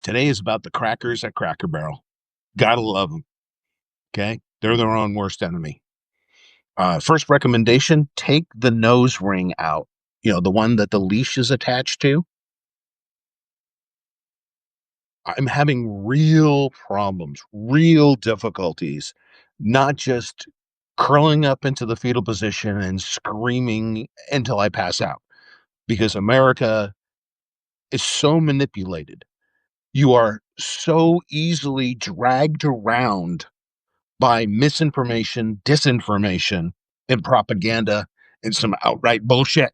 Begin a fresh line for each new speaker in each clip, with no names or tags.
Today is about the crackers at Cracker Barrel. Gotta love them. Okay. They're their own worst enemy. First recommendation, take the nose ring out. The one that the leash is attached to. I'm having real problems, real difficulties, not just curling up into the fetal position and screaming until I pass out because America is so manipulated. You are so easily dragged around by misinformation, disinformation, and propaganda and some outright bullshit.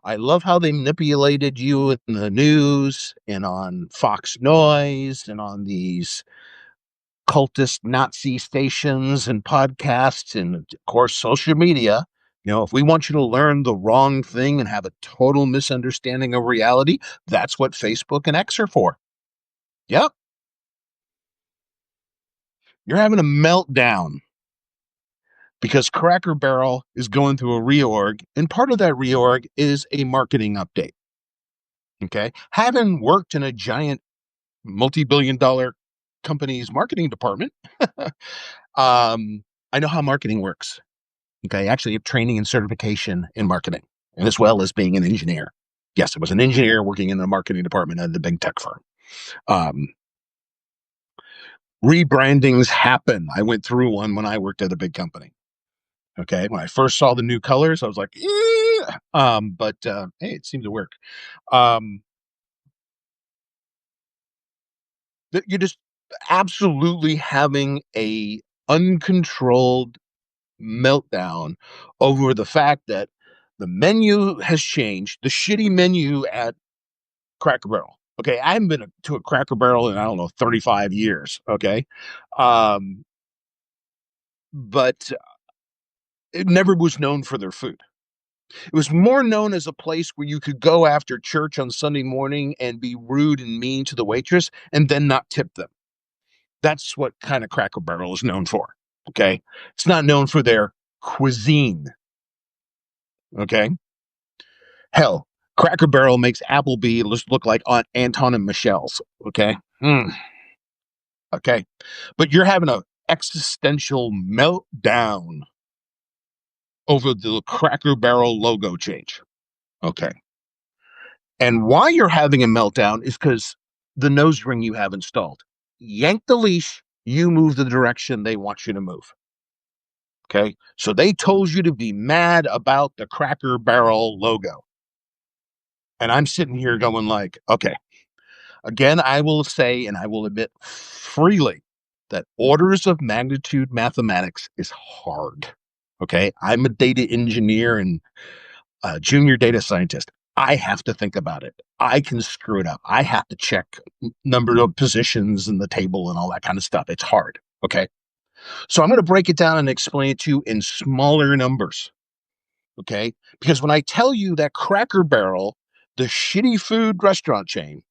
I love how they manipulated you in the news and on Fox Noise and on these cultist Nazi stations and podcasts and, of course, social media. If we want you to learn the wrong thing and have a total misunderstanding of reality, that's what Facebook and X are for. Yep. You're having a meltdown because Cracker Barrel is going through a reorg, and part of that reorg is a marketing update. Okay. Having worked in a giant multi-billion-dollar company's marketing department, I know how marketing works. Okay. I actually have training and certification in marketing, and as well as being an engineer. Yes, I was an engineer working in the marketing department at the big tech firm. Um, Rebrandings happen. I went through one when I worked at a big company. Okay. When I first saw the new colors, I was like, but hey, it seemed to work. Um, you're just absolutely having a uncontrolled meltdown over the fact that the menu has changed, the shitty menu at Cracker Barrel. Okay. I haven't been to a Cracker Barrel in, I don't know, 35 years. Okay. Um, but it never was known for their food. It was more known as a place where you could go after church on Sunday morning and be rude and mean to the waitress and then not tip them. That's what kind of Cracker Barrel is known for. Okay. It's not known for their cuisine. Okay. Hell, Cracker Barrel makes Applebee look like Aunt Anton and Michelle's. Okay. Okay. But you're having an existential meltdown over the Cracker Barrel logo change. Okay. And why you're having a meltdown is because the nose ring you have installed. Yank the leash, you move the direction they want you to move. Okay. So they told you to be mad about the Cracker Barrel logo. And I'm sitting here going like, okay, again, I will say, and I will admit freely that orders of magnitude mathematics is hard. Okay. I'm a data engineer and a junior data scientist. I have to think about it. I can screw it up. I have to check number of positions in the table and all that kind of stuff. It's hard. Okay. So I'm going to break it down and explain it to you in smaller numbers. Okay. Because when I tell you that Cracker Barrel, the shitty food restaurant chain,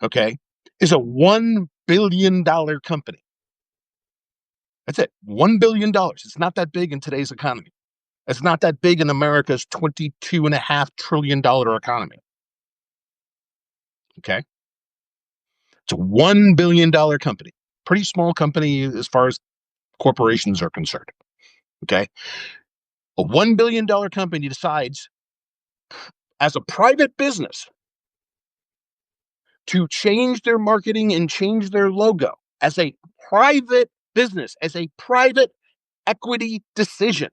okay, is a $1 billion company. That's it. $1 billion. It's not that big in today's economy. It's not that big in America's $22.5 trillion economy. Okay. It's a $1 billion company. Pretty small company as far as corporations are concerned. Okay. A $1 billion company decides as a private business to change their marketing and change their logo as a private business, as a private equity decision.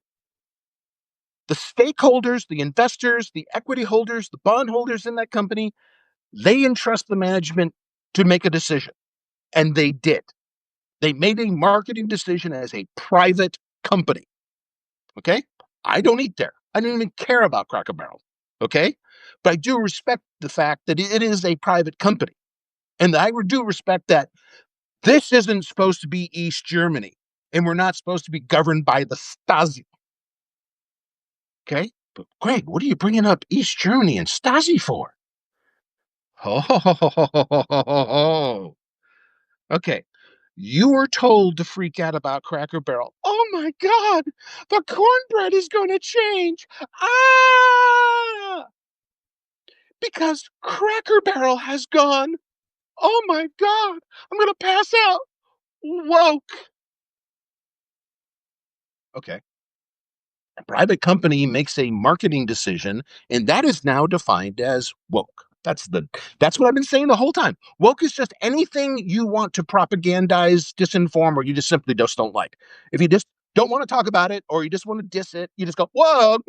The stakeholders, the investors, the equity holders, the bondholders in that company, they entrust the management to make a decision. And they did. They made a marketing decision as a private company. Okay. I don't eat there. I don't even care about Cracker Barrel. Okay. But I do respect the fact that it is a private company. And I do respect that this isn't supposed to be East Germany. And we're not supposed to be governed by the Stasi. Okay. But Greg, what are you bringing up East Germany and Stasi for? Oh, okay. You were told to freak out about Cracker Barrel. Oh my God, the cornbread is going to change. Ah! Because Cracker Barrel has gone. Oh my God, I'm going to pass out. Woke. Okay. A private company makes a marketing decision, and that is now defined as woke. That's what I've been saying the whole time. Woke is just anything you want to propagandize, disinform, or you just simply just don't like. If you just don't want to talk about it, or you just want to diss it, you just go woke.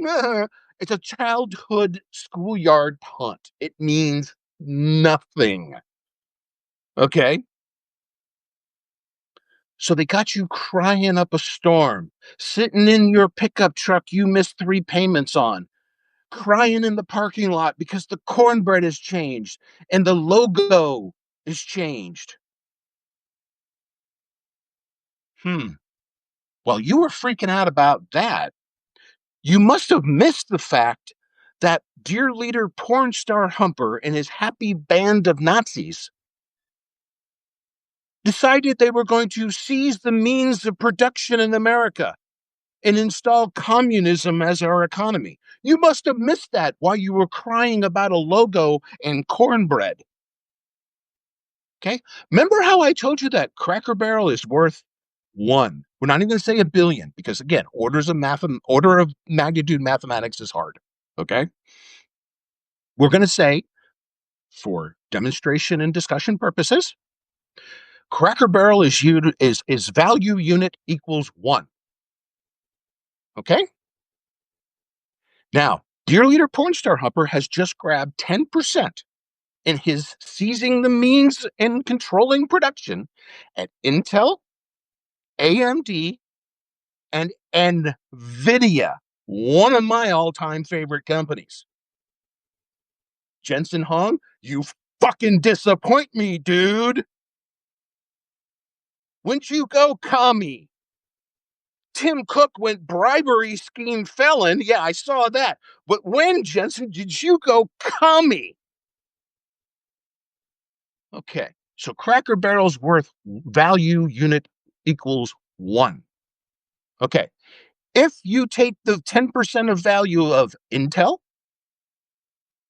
It's a childhood schoolyard taunt. It means nothing. Okay. So they got you crying up a storm, sitting in your pickup truck you missed 3 payments on, crying in the parking lot because the cornbread has changed and the logo is changed. Hmm. While you were freaking out about that, you must have missed the fact that dear leader porn star Humper and his happy band of Nazis decided they were going to seize the means of production in America and install communism as our economy. You must have missed that while you were crying about a logo and cornbread. Okay. Remember how I told you that Cracker Barrel is worth one? We're not even going to say a billion because, again, order of magnitude mathematics is hard. Okay. We're going to say, for demonstration and discussion purposes, Cracker Barrel is value unit equals one. Okay. Now, dear leader porn star Humper has just grabbed 10% in his seizing the means and controlling production at Intel, AMD, and NVIDIA, one of my all-time favorite companies. Jensen Hong, you fucking disappoint me, dude. When'd you go commie? Tim Cook went bribery scheme felon. Yeah, I saw that. But when, Jensen, did you go commie? Okay, so Cracker Barrel's worth value unit equals one. Okay, if you take the 10% of value of Intel,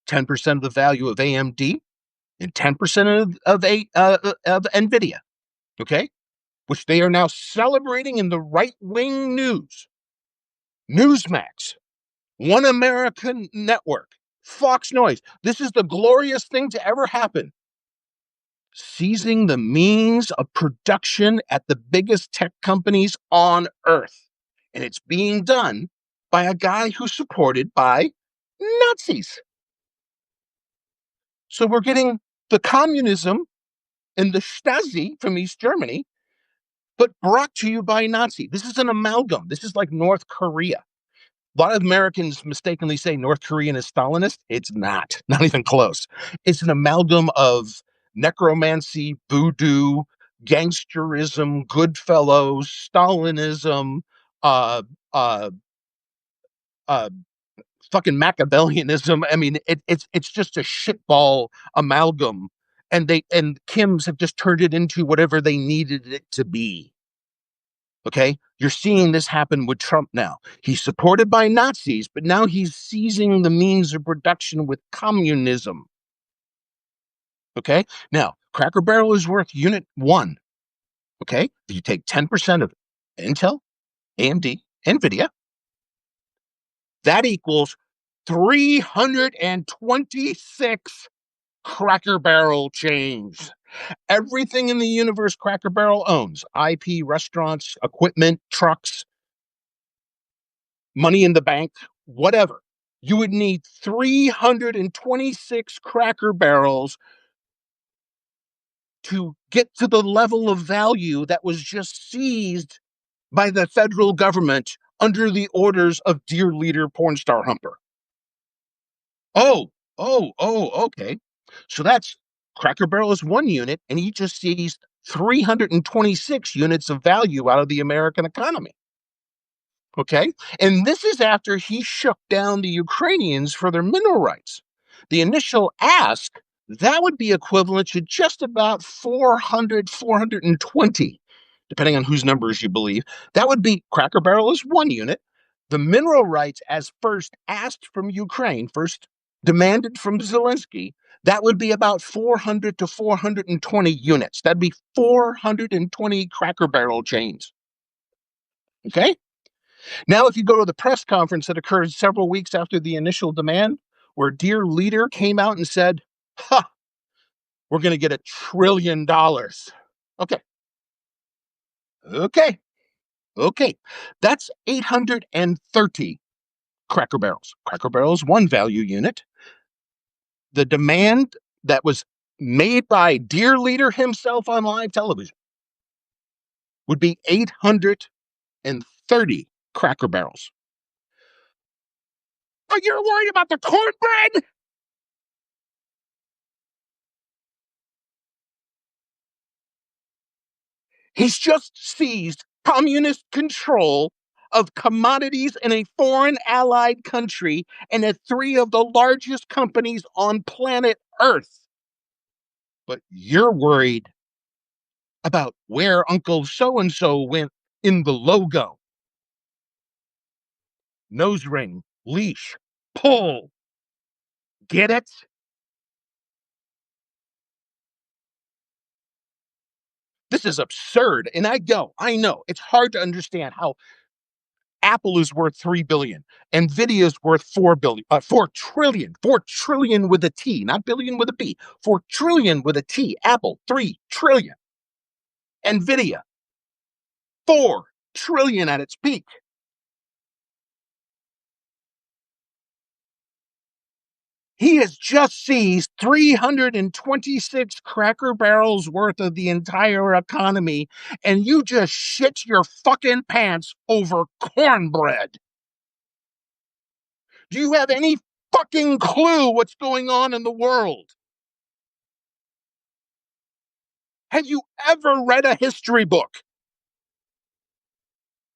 10% of the value of AMD, and 10% of NVIDIA, okay, which they are now celebrating in the right-wing news, Newsmax, One American Network, Fox Noise. This is the glorious thing to ever happen. Seizing the means of production at the biggest tech companies on earth. And it's being done by a guy who's supported by Nazis. So we're getting the communism and the Stasi from East Germany, but brought to you by Nazi. This is an amalgam. This is like North Korea. A lot of Americans mistakenly say North Korean is Stalinist. It's not even close. It's an amalgam of necromancy, voodoo, gangsterism, Goodfellows, Stalinism, uh, uh, uh, fucking Machiavellianism. I mean, it's just a shitball amalgam, and Kims have just turned it into whatever they needed it to be. Okay, you're seeing this happen with Trump now. He's supported by Nazis, but now he's seizing the means of production with communism. Okay, now Cracker Barrel is worth unit one. Okay, if you take 10% of Intel, AMD, NVIDIA, that equals 326 Cracker Barrel chains. Everything in the universe Cracker Barrel owns, IP, restaurants, equipment, trucks, money in the bank, whatever. You would need 326 Cracker Barrels to get to the level of value that was just seized by the federal government under the orders of dear leader porn star Humper. Okay. So that's Cracker Barrel is one unit, and he just seized 326 units of value out of the American economy. Okay. And this is after he shook down the Ukrainians for their mineral rights. The initial ask, that would be equivalent to just about 400, 420, depending on whose numbers you believe. That would be Cracker Barrel is one unit. The mineral rights, as first asked from Ukraine, first demanded from Zelensky, that would be about 400 to 420 units. That'd be 420 Cracker Barrel chains. Okay? Now, if you go to the press conference that occurred several weeks after the initial demand, where Dear Leader came out and said, ha, we're going to get $1 trillion. Okay. Okay. Okay. That's 830 Cracker Barrels. Cracker Barrels, one value unit. The demand that was made by Dear Leader himself on live television would be 830 Cracker Barrels. Are you worried about the cornbread? He's just seized communist control of commodities in a foreign allied country and at three of the largest companies on planet Earth. But you're worried about where Uncle so-and-so went in the logo. Nose ring, leash, pull. Get it? This is absurd. And I know, it's hard to understand how Apple is worth 3 billion. Nvidia is worth 4 billion, 4 trillion, 4 trillion with a T, not billion with a B, 4 trillion with a T. Apple, 3 trillion. Nvidia, 4 trillion at its peak. He has just seized 326 Cracker Barrels worth of the entire economy, and you just shit your fucking pants over cornbread. Do you have any fucking clue what's going on in the world? Have you ever read a history book?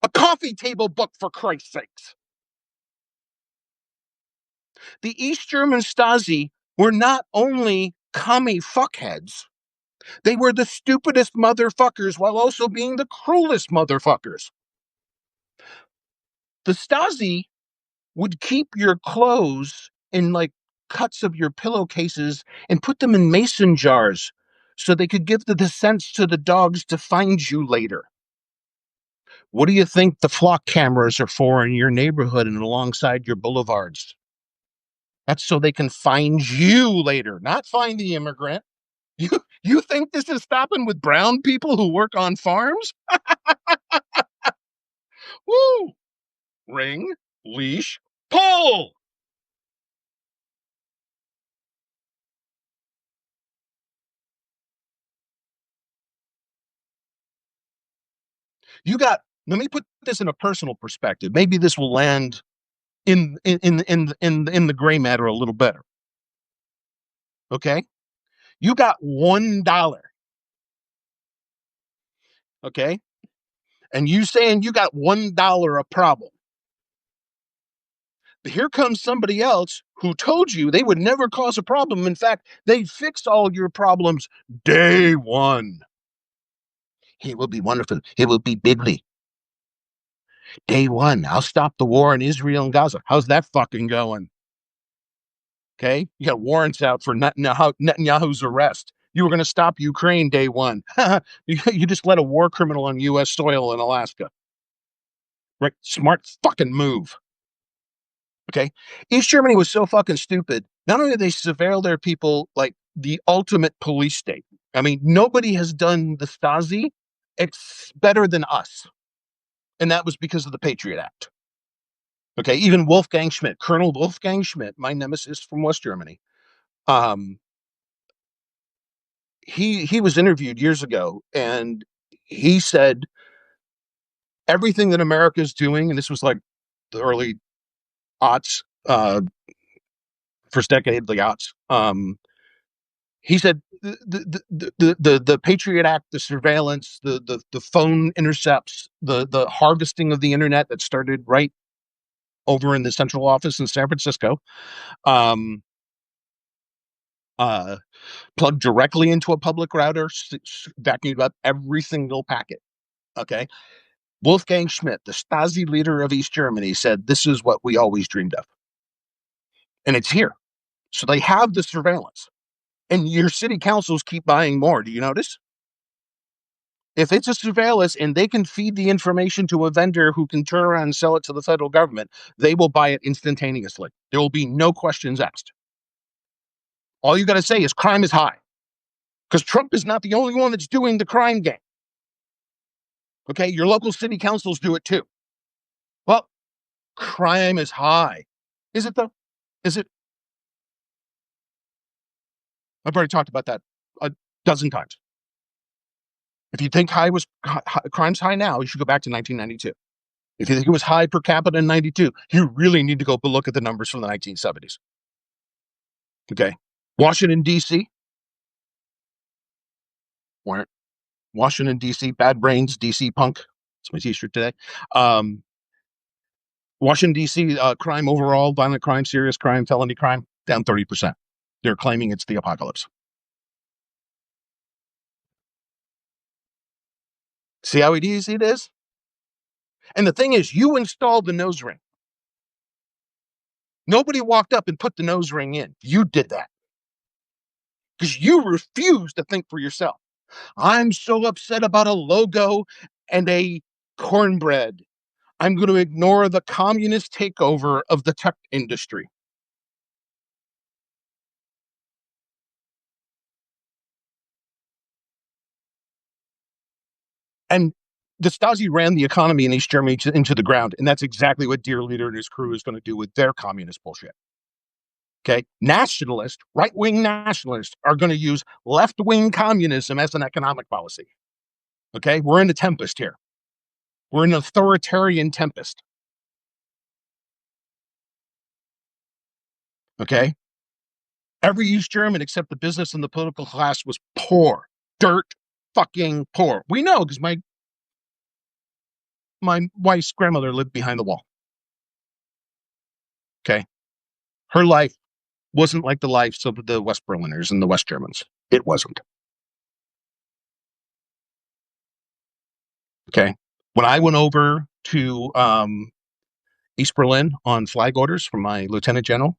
A coffee table book, for Christ's sakes. The East German Stasi were not only commie fuckheads, they were the stupidest motherfuckers while also being the cruelest motherfuckers. The Stasi would keep your clothes in like cuts of your pillowcases and put them in mason jars so they could give the sense to the dogs to find you later. What do you think the flock cameras are for in your neighborhood and alongside your boulevards? That's so they can find you later, not find the immigrant. You, you think this is stopping with brown people who work on farms? Woo! Ring, leash, pull! Let me put this in a personal perspective. Maybe this will land in the gray matter a little better. Okay? You got $1. Okay? And you saying you got $1 a problem. But here comes somebody else who told you they would never cause a problem. In fact, they fix all your problems day one. It will be wonderful. It will be bigly. Day one, I'll stop the war in Israel and Gaza. How's that fucking going? Okay? You got warrants out for Netanyahu's arrest. You were going to stop Ukraine day one. You just let a war criminal on U.S. soil in Alaska. Right? Smart fucking move. Okay? East Germany was so fucking stupid. Not only did they surveil their people like the ultimate police state. I mean, nobody has done the Stasi better than us. And that was because of the Patriot Act. Okay, even Wolfgang Schmidt, Colonel Wolfgang Schmidt, my nemesis from West Germany, he was interviewed years ago, and he said everything that America is doing, and this was like the early aughts, first decade of the aughts. He said the Patriot Act, the surveillance, the phone intercepts, the harvesting of the internet that started right over in the central office in San Francisco, plugged directly into a public router, vacuumed up every single packet. Okay. Wolfgang Schmidt, the Stasi leader of East Germany, said, this is what we always dreamed of. And it's here. So they have the surveillance, and your city councils keep buying more. Do you notice? If it's a surveillance and they can feed the information to a vendor who can turn around and sell it to the federal government, they will buy it instantaneously. There will be no questions asked. All you got to say is crime is high, because Trump is not the only one that's doing the crime game. Okay, your local city councils do it too. Well, crime is high. Is it though? Is it? I've already talked about that a dozen times. If you think crime's high now, you should go back to 1992. If you think it was high per capita in 92, you really need to go look at the numbers from the 1970s. Okay. Washington, D.C. Washington, D.C. Bad brains, D.C. punk. It's my t-shirt today. Washington, D.C. Crime overall, violent crime, serious crime, felony crime, down 30%. They're claiming it's the apocalypse. See how easy it is? And the thing is, you installed the nose ring. Nobody walked up and put the nose ring in. You did that because you refuse to think for yourself. I'm so upset about a logo and a cornbread. I'm going to ignore the communist takeover of the tech industry. And the Stasi ran the economy in East Germany into the ground. And that's exactly what Dear Leader and his crew is going to do with their communist bullshit. Okay. Nationalists, right-wing nationalists are going to use left-wing communism as an economic policy. Okay. We're in a tempest here. We're in an authoritarian tempest. Okay. Every East German except the business and the political class was poor, dirt fucking poor. We know because my wife's grandmother lived behind the wall. Okay. Her life wasn't like the lives of the West Berliners and the West Germans. It wasn't. Okay. When I went over to East Berlin on flag orders from my lieutenant general,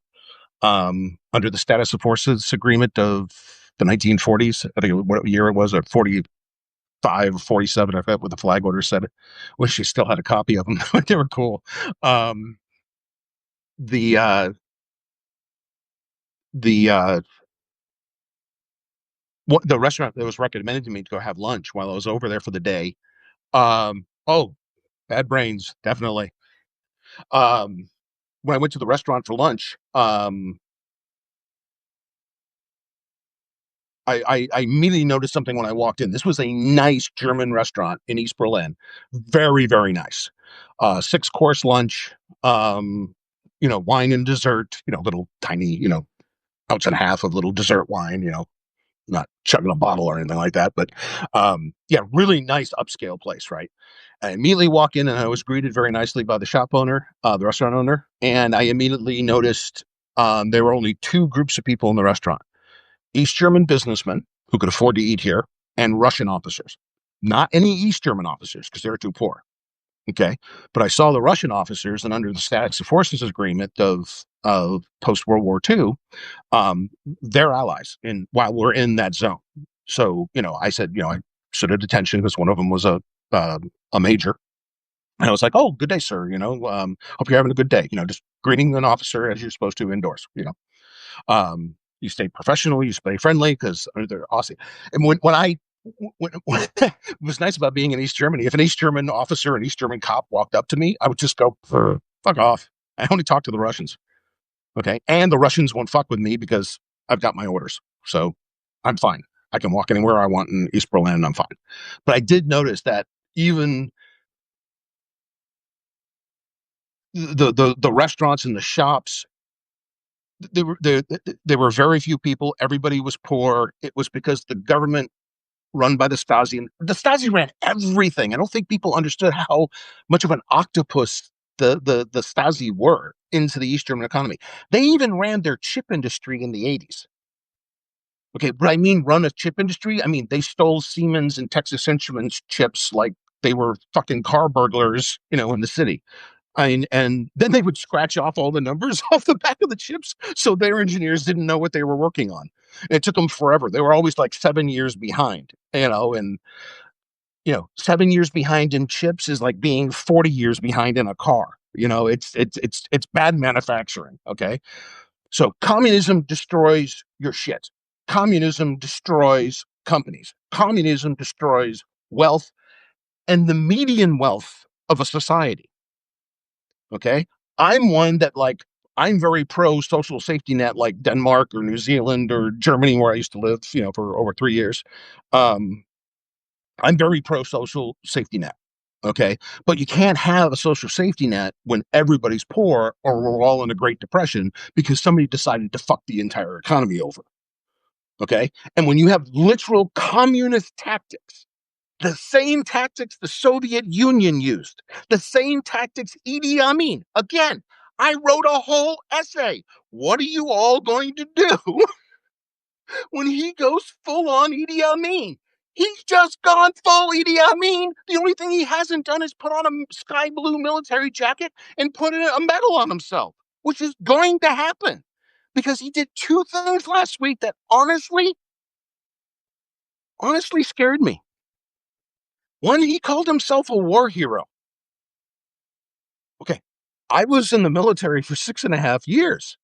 under the Status of Forces Agreement of the 1940s, I think what year it was, or 45 or 47, I forget what the flag order said. Wish she still had a copy of them. They were cool. The restaurant that was recommended to me to go have lunch while I was over there for the day. Oh, bad brains, definitely. When I went to the restaurant for lunch, I immediately noticed something when I walked in. This was a nice German restaurant in East Berlin. Very, very nice. 6-course lunch, wine and dessert, little tiny, ounce and a half of little dessert wine, not chugging a bottle or anything like that. But yeah, really nice upscale place, right? I immediately walk in and I was greeted very nicely by the shop owner, the restaurant owner. And I immediately noticed there were only 2 groups of people in the restaurant. East German businessmen who could afford to eat here, and Russian officers. Not any East German officers because they're too poor. Okay, but I saw the Russian officers, and under the Status of Forces Agreement of post World War II, they're allies. And while we're in that zone, so I said, I stood at attention because one of them was a major, and I was like, "Oh, good day, sir. Hope you're having a good day. Just greeting an officer as you're supposed to indoors. You stay professional, you stay friendly because they're awesome." And when it was nice about being in East Germany, if an East German officer, an East German cop walked up to me, I would just go, fuck off. I only talk to the Russians. Okay. And the Russians won't fuck with me because I've got my orders. So I'm fine. I can walk anywhere I want in East Berlin and I'm fine. But I did notice that even the restaurants and the shops, there were very few people. Everybody was poor. It was because the government run by the Stasi, and the Stasi ran everything. I don't think people understood how much of an octopus the Stasi were into the East German economy. They even ran their chip industry in the 80s. Okay, but I mean run a chip industry? I mean, they stole Siemens and Texas Instruments chips like they were fucking car burglars, in the city. And then they would scratch off all the numbers off the back of the chips, so their engineers didn't know what they were working on. It took them forever. They were always like 7 years behind, and 7 years behind in chips is like being 40 years behind in a car. It's bad manufacturing. Okay, so communism destroys your shit. Communism destroys companies. Communism destroys wealth and the median wealth of a society. Okay. I'm one that I'm very pro social safety net, like Denmark or New Zealand or Germany, where I used to live, for over 3 years. Um, I'm very pro social safety net. Okay. But you can't have a social safety net when everybody's poor or we're all in a Great Depression because somebody decided to fuck the entire economy over. Okay. And when you have literal communist tactics, the same tactics the Soviet Union used, the same tactics Idi Amin. Again, I wrote a whole essay. What are you all going to do when he goes full on Idi Amin? He's just gone full Idi Amin. The only thing he hasn't done is put on a sky blue military jacket and put a medal on himself, which is going to happen because he did two things last week that honestly scared me. One, he called himself a war hero. Okay. I was in the military for 6.5 years.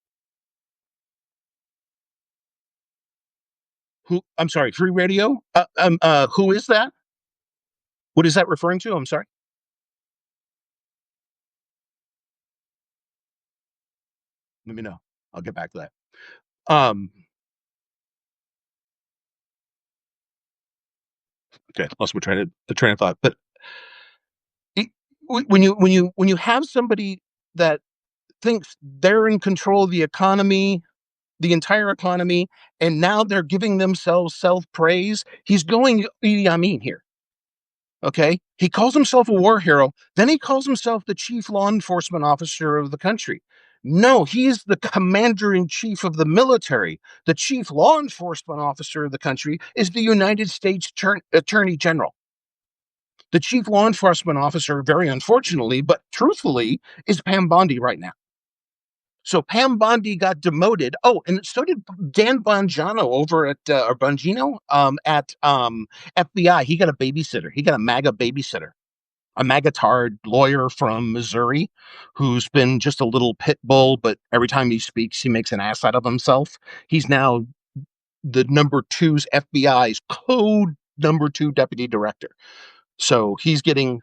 I'm sorry, free radio? Who is that? What is that referring to? I'm sorry. Let me know. I'll get back to that. Um, okay, lost the train of thought. But when you have somebody that thinks they're in control of the economy, the entire economy, and now they're giving themselves self praise, he's going Idi Amin here. Okay. He calls himself a war hero. Then he calls himself the chief law enforcement officer of the country. No, he is the commander in chief of the military. The chief law enforcement officer of the country is the United States Attorney General. The chief law enforcement officer, very unfortunately, but truthfully, is Pam Bondi right now. So Pam Bondi got demoted. Oh, and so did Dan Bongino over at or Bongino at FBI. He got a babysitter. He got a MAGA babysitter, a MAGA-tard lawyer from Missouri who's been just a little pit bull, but every time he speaks, he makes an ass out of himself. He's now the number two's FBI's code number two deputy director. So he's getting.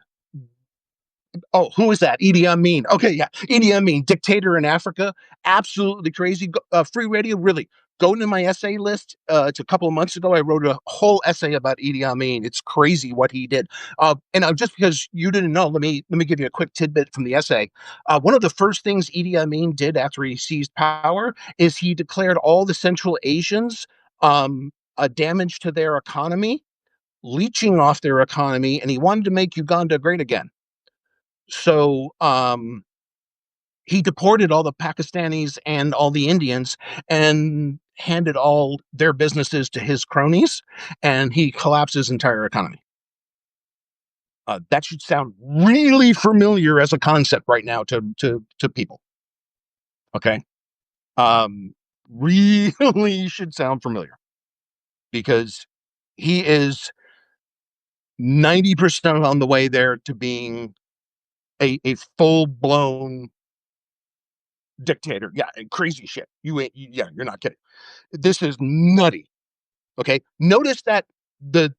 Oh, who is that? Idi Amin. Okay, yeah, Idi Amin, dictator in Africa, absolutely crazy. Free radio, really. Go into my essay list. It's a couple of months ago. I wrote a whole essay about Idi Amin. It's crazy what he did. Just because you didn't know, let me give you a quick tidbit from the essay. One of the first things Idi Amin did after he seized power is he declared all the Central Asians a damage to their economy, leeching off their economy, and he wanted to make Uganda great again. So he deported all the Pakistanis and all the Indians and handed all their businesses to his cronies, and he collapsed his entire economy. That should sound really familiar as a concept right now to people. Okay, really should sound familiar because he is 90% on the way there to being a full blown dictator. Yeah, crazy shit. Yeah, you're not kidding. This is nutty. Okay. Notice that the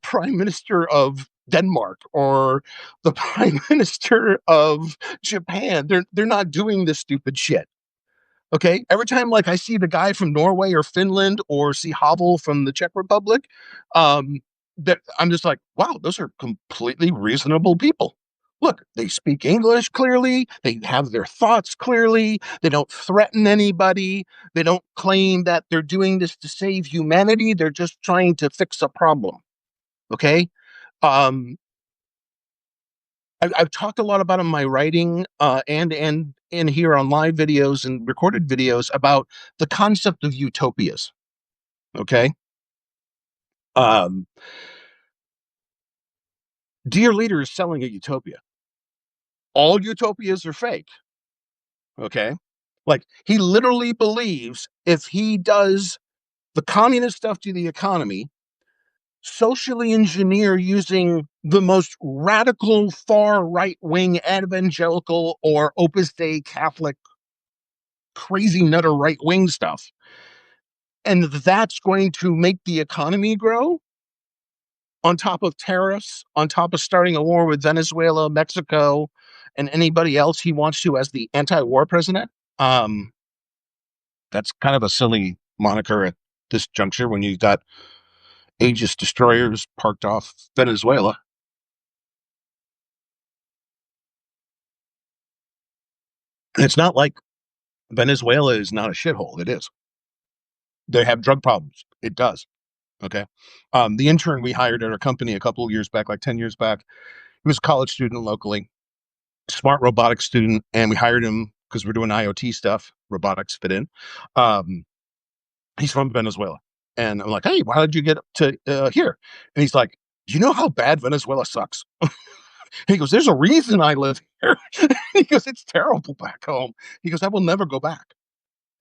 prime minister of Denmark or the prime minister of Japan, they're not doing this stupid shit. Okay. Every time I see the guy from Norway or Finland or see Havel from the Czech Republic, um, that I'm just like, wow, those are completely reasonable people. Look, they speak English clearly. They have their thoughts clearly. They don't threaten anybody. They don't claim that they're doing this to save humanity. They're just trying to fix a problem. Okay. Um, I've talked a lot about in my writing and in here on live videos and recorded videos about the concept of utopias. Okay. Um, Dear Leader is selling a utopia. all utopias are fake. Okay. Like he literally believes if he does the communist stuff to the economy, socially engineer using the most radical far right wing evangelical or Opus Dei Catholic crazy nutter right wing stuff, and that's going to make the economy grow on top of tariffs, on top of starting a war with Venezuela, Mexico, and anybody else he wants to as the anti-war president. Um, that's kind of a silly moniker at this juncture when you got Aegis destroyers parked off Venezuela. And it's not like Venezuela is not a shithole. It is. They have drug problems. It does. Okay. The intern we hired at our company a couple of years back, like 10 years back, he was a college student locally, smart robotics student, and we hired him because we're doing IoT stuff. Robotics fit in. Um, he's from Venezuela. And I'm like, hey, why did you get to here? And he's like, do you know how bad Venezuela sucks? He goes, there's a reason I live here. He goes, it's terrible back home. He goes, I will never go back.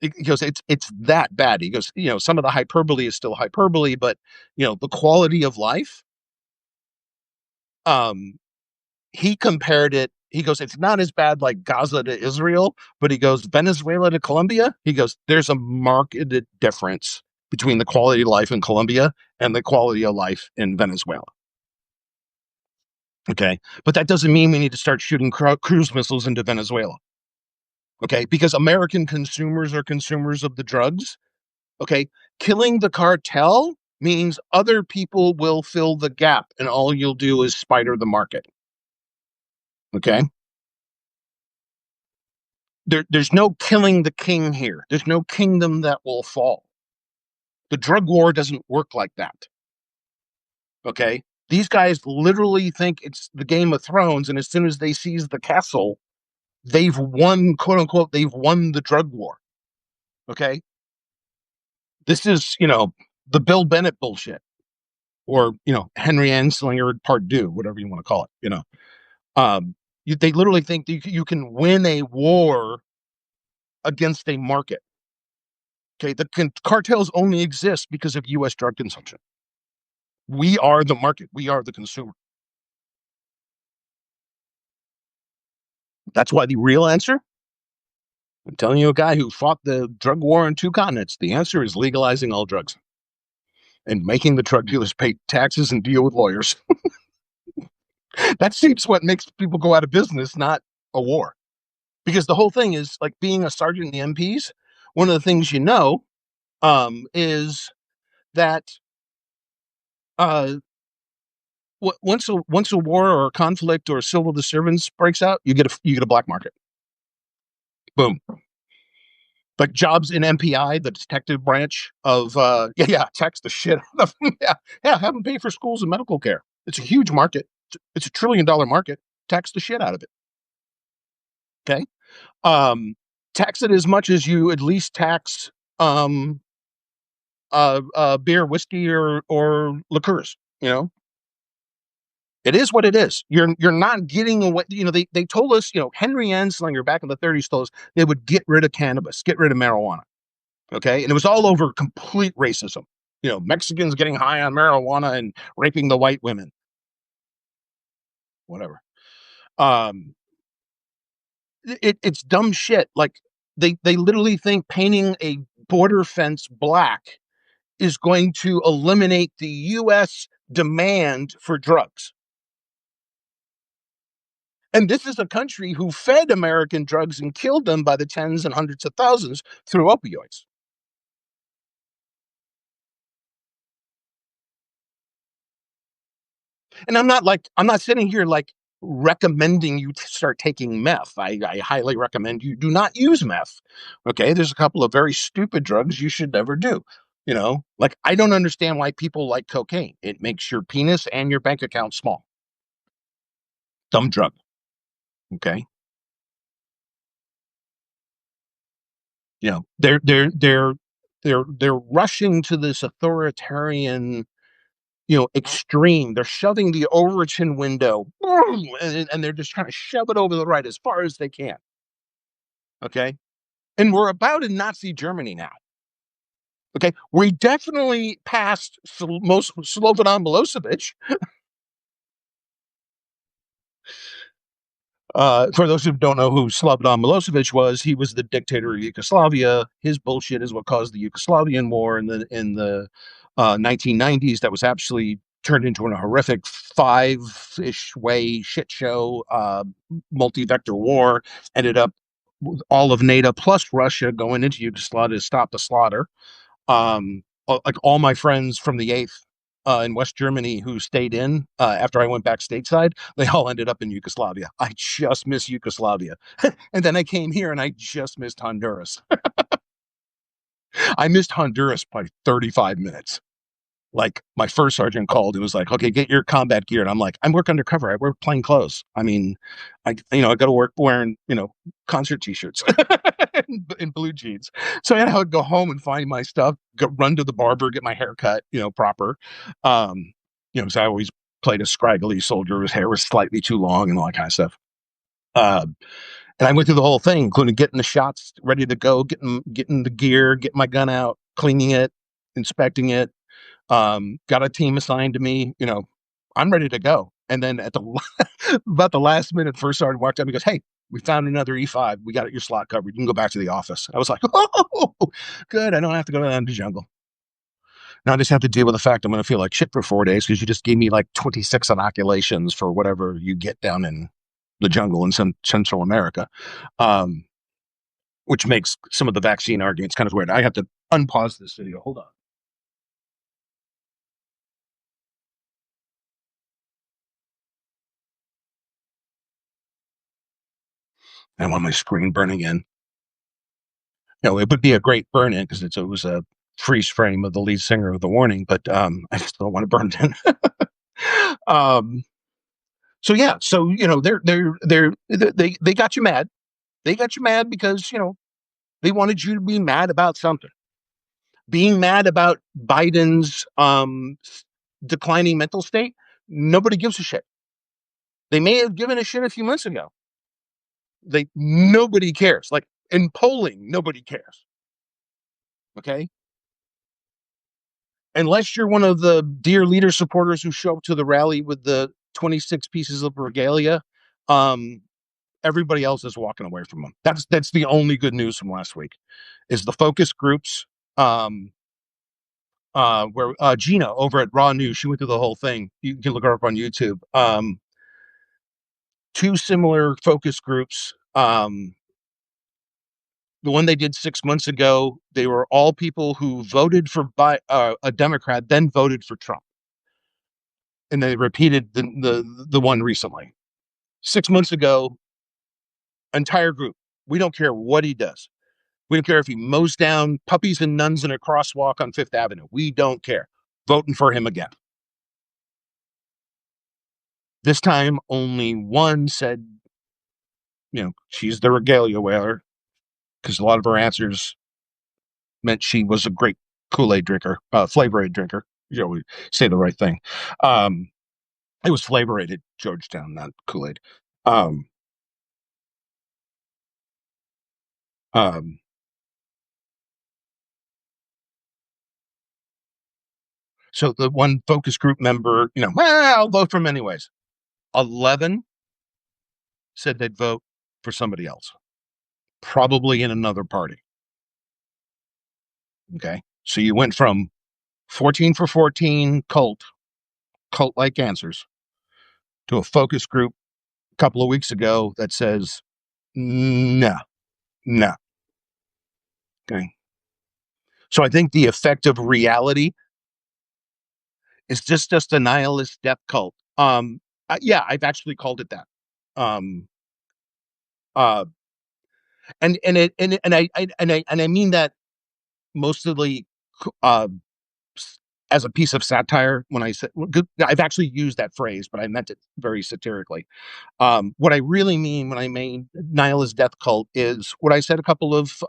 He goes, it's that bad. He goes, some of the hyperbole is still hyperbole, but the quality of life. Um, he compared it. He goes, it's not as bad like Gaza to Israel, but he goes, Venezuela to Colombia. He goes, there's a marked difference between the quality of life in Colombia and the quality of life in Venezuela. Okay. But that doesn't mean we need to start shooting cruise missiles into Venezuela. Okay. Because American consumers are consumers of the drugs. Okay. Killing the cartel means other people will fill the gap and all you'll do is spider the market. Okay. There's no killing the king here. There's no kingdom that will fall. The drug war doesn't work like that. Okay. These guys literally think it's the Game of Thrones. And as soon as they seize the castle, they've won, quote unquote, they've won the drug war. Okay. This is, the Bill Bennett bullshit or, Henry Anslinger part two, whatever you want to call it, they literally think you can win a war against a market. Okay. The cartels only exist because of U.S. drug consumption. We are the market. We are the consumer. That's why the real answer, I'm telling you, a guy who fought the drug war on two continents, the answer is legalizing all drugs and making the drug dealers pay taxes and deal with lawyers. That seems what makes people go out of business, not a war. Because the whole thing is like being a sergeant in the MPs. One of the things is that uh, once a war or a conflict or a civil disturbance breaks out, you get a black market. Boom. Like jobs in MPI, the detective branch of tax the shit out of them. Yeah, have them pay for schools and medical care. It's a huge market. It's $1 trillion market. Tax the shit out of it. Okay. Tax it as much as you at least tax beer, whiskey, or liqueurs. It is what it is. You're not getting away. They told us. Henry Anslinger back in the 30s told us they would get rid of cannabis, get rid of marijuana. Okay, and it was all over complete racism. Mexicans getting high on marijuana and raping the white women. Whatever. Um, it's dumb shit. Like they literally think painting a border fence black is going to eliminate the U.S. demand for drugs. And this is a country who fed American drugs and killed them by the tens and hundreds of thousands through opioids. And I'm not sitting here like recommending you to start taking meth. I highly recommend you do not use meth. Okay. There's a couple of very stupid drugs you should never do. Like I don't understand why people like cocaine. It makes your penis and your bank account small. Dumb drug. Okay. They're rushing to this authoritarian extreme. They're shoving the Overton window, and they're just trying to shove it over the right as far as they can. Okay, and we're about in Nazi Germany now. Okay, we definitely passed most Slobodan Milosevic. For those who don't know who Slobodan Milosevic was, he was the dictator of Yugoslavia. His bullshit is what caused the Yugoslavian war in the 1990s. That was absolutely turned into a horrific five-ish way shit show, multi-vector war. Ended up with all of NATO plus Russia going into Yugoslavia to stop the slaughter. Like all my friends from the eighth in West Germany who stayed in after I went back stateside, they all ended up in Yugoslavia. I just miss Yugoslavia. And then I came here and I just missed Honduras. I missed Honduras by 35 minutes. Like my first sergeant called and was like, okay, get your combat gear. And I'm like, I'm work undercover. I wear plain clothes. I mean, I go to work wearing, concert t-shirts and blue jeans. So I would go home and find my stuff, run to the barber, get my hair cut, proper. Because I always played a scraggly soldier. His hair was slightly too long and all that kind of stuff. And I went through the whole thing, including getting the shots ready to go, getting the gear, getting my gun out, cleaning it, inspecting it. Got a team assigned to me. I'm ready to go. And then at about the last minute, first sergeant walked up and goes, "Hey, we found another E5. We got your slot covered. You can go back to the office." I was like, "Oh, good. I don't have to go down to the jungle. Now I just have to deal with the fact I'm going to feel like shit for 4 days because you just gave me like 26 inoculations for whatever you get down in the jungle in Central America." Which makes some of the vaccine arguments kind of weird. I have to unpause this video. Hold on. I want my screen burning in. It would be a great burn in because it was a freeze frame of the lead singer of The Warning, but I still don't want to burn it in. So yeah, so they got you mad. They got you mad because they wanted you to be mad about something. Being mad about Biden's declining mental state, nobody gives a shit. They may have given a shit a few months ago. Nobody cares. Like in polling, nobody cares. Okay. Unless you're one of the dear leader supporters who show up to the rally with the 26 pieces of regalia, everybody else is walking away from them. That's the only good news from last week, is the focus groups. Where Gina over at Raw News, she went through the whole thing. You can look her up on YouTube. Two similar focus groups. The one they did 6 months ago, they were all people who voted for a Democrat, then voted for Trump. And they repeated the one recently. 6 months ago, entire group. We don't care what he does. We don't care if he mows down puppies and nuns in a crosswalk on Fifth Avenue. We don't care. Voting for him again. This time, only one said, she's the regalia wearer, because a lot of her answers meant she was a great Kool-Aid drinker, Flavor Aid drinker. We say the right thing. It was Flavor Aid at Georgetown, not Kool-Aid. So the one focus group member, I'll vote for him anyways. 11 said they'd vote for somebody else, probably in another party. Okay. So you went from 14 for 14 cult-like answers to a focus group a couple of weeks ago that says, no. Okay. So I think the effect of reality is just a nihilist death cult. Yeah, I've actually called it that. Um, uh, and I mean that mostly uh, as a piece of satire. When I said, I've actually used that phrase, but I meant it very satirically. What I really mean when I mean nihilist death cult is what I said a couple of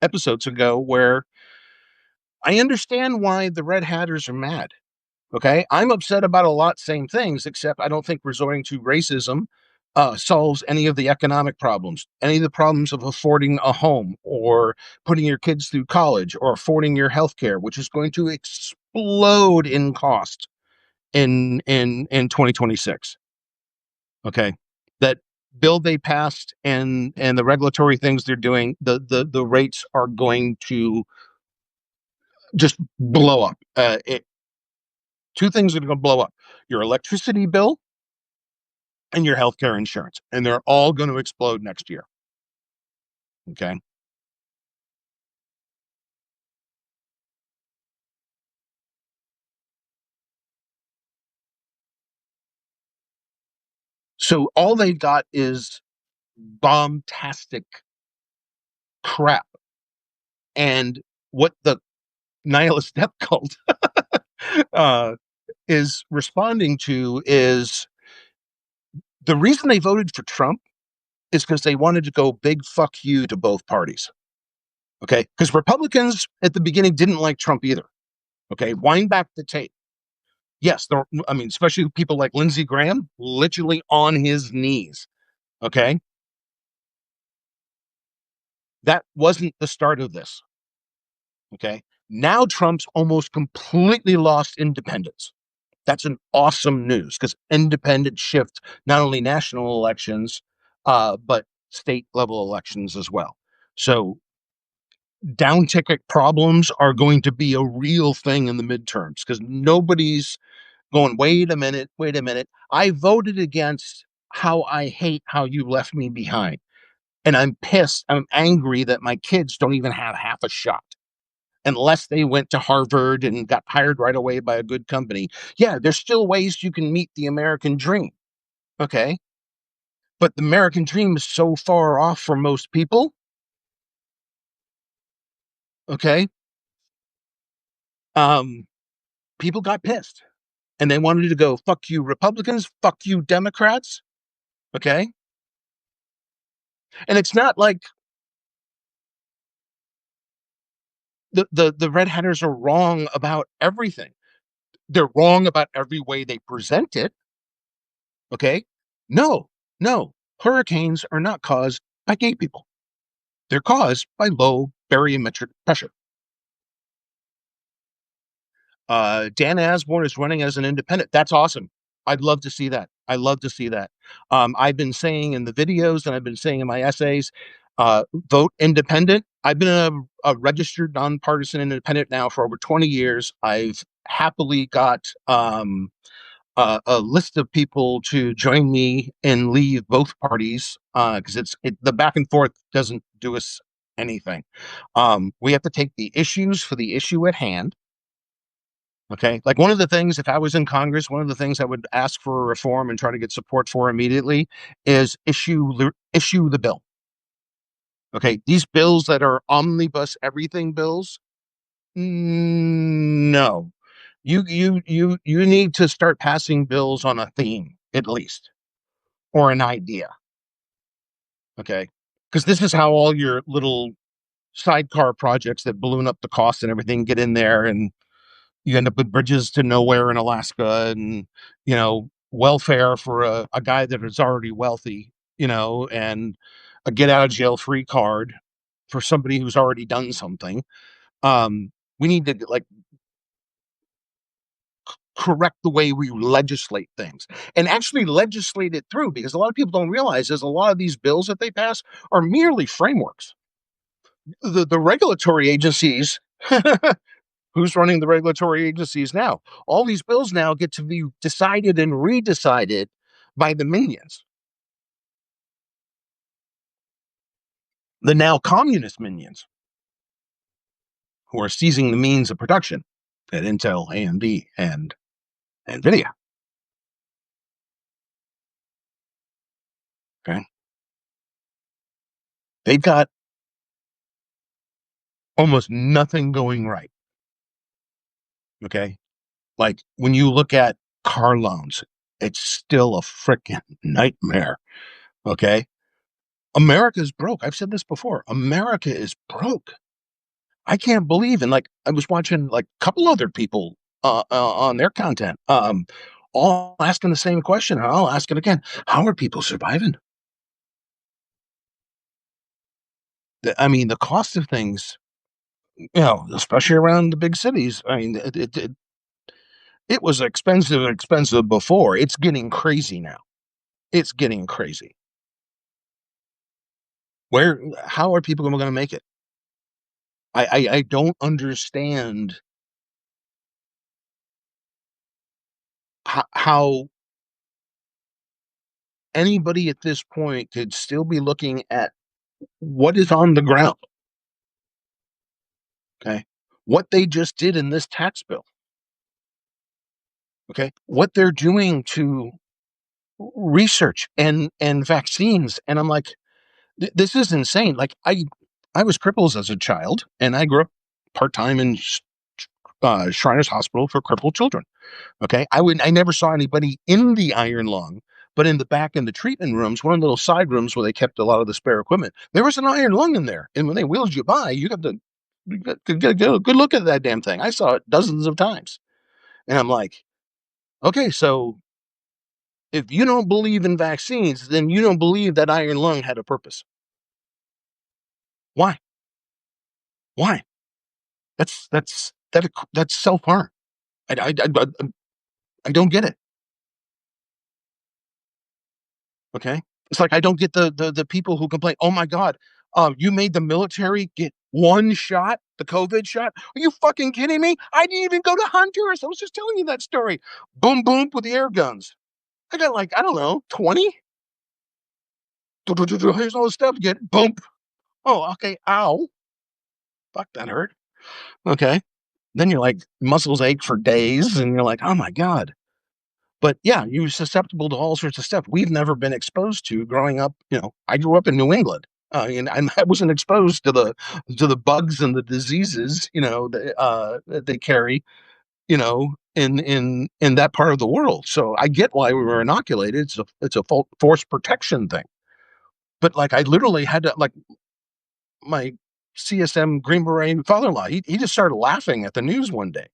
episodes ago, where I understand why the Red Hatters are mad. Okay. I'm upset about a lot same things, except I don't think resorting to racism solves any of the economic problems, any of the problems of affording a home or putting your kids through college or affording your health care, which is going to explode in cost in 2026. Okay. That bill they passed and the regulatory things they're doing, the rates are going to just blow up. Two things are going to blow up: your electricity bill and your healthcare insurance, and they're all going to explode next year. Okay. So all they got is bombastic crap. And what the nihilist death cult uh, is responding to is the reason they voted for Trump is because they wanted to go big fuck you to both parties. Okay. Because Republicans at the beginning didn't like Trump either. Okay. Wind back the tape. Yes, I mean, especially people like Lindsey Graham, literally on his knees. Okay. That wasn't the start of this. Okay. Now Trump's almost completely lost independence. That's an awesome news because independents shift not only national elections, but state level elections as well. So down ticket problems are going to be a real thing in the midterms because nobody's going, wait a minute. I voted against how I hate how you left me behind. And I'm pissed. I'm angry that my kids don't even have half a shot unless they went to Harvard and got hired right away by a good company. Yeah, there's still ways you can meet the American dream. Okay. But the American dream is so far off for most people. Okay. Um, People got pissed and they wanted to go, fuck you, Republicans, fuck you, Democrats. Okay. And it's not like the red hatters are wrong about everything. They're wrong about every way they present it. Okay. No, no. Hurricanes are not caused by gay people. They're caused by low barometric pressure. Dan Asborn is running as an independent. That's awesome. I'd love to see that. I love to see that. I've been saying in the videos and I've been saying in my essays, vote independent. I've been a registered nonpartisan independent now for over 20 years. I've happily got a list of people to join me and leave both parties because the back and forth doesn't do us anything. We have to take the issues for the issue at hand. Okay. Like one of the things, if I was in Congress, one of the things I would ask for a reform and try to get support for immediately is issue the bill. Okay. These bills that are omnibus everything bills, no. You need to start passing bills on a theme at least or an idea. Okay. Because this is how all your little sidecar projects that balloon up the cost and everything get in there, and you end up with bridges to nowhere in Alaska and, welfare for a guy that is already wealthy, and a get out of jail free card for somebody who's already done something. We need to like correct the way we legislate things and actually legislate it through because a lot of people don't realize is a lot of these bills that they pass are merely frameworks. The regulatory agencies who's running the regulatory agencies now? All these bills now get to be decided and redecided by the minions, the now communist minions, who are seizing the means of production at Intel, AMD, and NVIDIA. Okay. They've got almost nothing going right. Okay. Like when you look at car loans, it's still a freaking nightmare. Okay. America's broke. I've said this before. America is broke. I can't believe, and like I was watching like a couple other people on their content, all asking the same question. And I'll ask it again: how are people surviving? I mean, the cost of things, especially around the big cities. I mean, it was expensive before. It's getting crazy now. It's getting crazy. How are people going to make it? I don't understand how anybody at this point could still be looking at what is on the ground. Okay. What they just did in this tax bill. Okay. What they're doing to research and vaccines. And I'm like, this is insane. Like I was crippled as a child, and I grew up part-time in Shriners Hospital for crippled children. Okay. I never saw anybody in the iron lung, but in the back in the treatment rooms, one of the little side rooms where they kept a lot of the spare equipment, there was an iron lung in there. And when they wheeled you by, you got to get a good look at that damn thing. I saw it dozens of times. And I'm like, okay, so if you don't believe in vaccines, then you don't believe that iron lung had a purpose. Why? Why? That's self harm. I don't get it. Okay. It's like I don't get the people who complain, oh my God, you made the military get one shot, the COVID shot. Are you fucking kidding me? I didn't even go to Honduras. I was just telling you that story. Boom, boom with the air guns. I got like, I don't know, 20. Here's all the stuff. Get it. Boom. Oh, okay. Ow. Fuck, that hurt. Okay. Then you're like, muscles ache for days, and you're like, oh my God. But yeah, you're susceptible to all sorts of stuff we've never been exposed to growing up. I grew up in New England, and I wasn't exposed to the bugs and the diseases, that they carry, in that part of the world. So I get why we were inoculated. It's a force protection thing. But like, I literally had to, like, my CSM Green Beret father-in-law. He just started laughing at the news one day.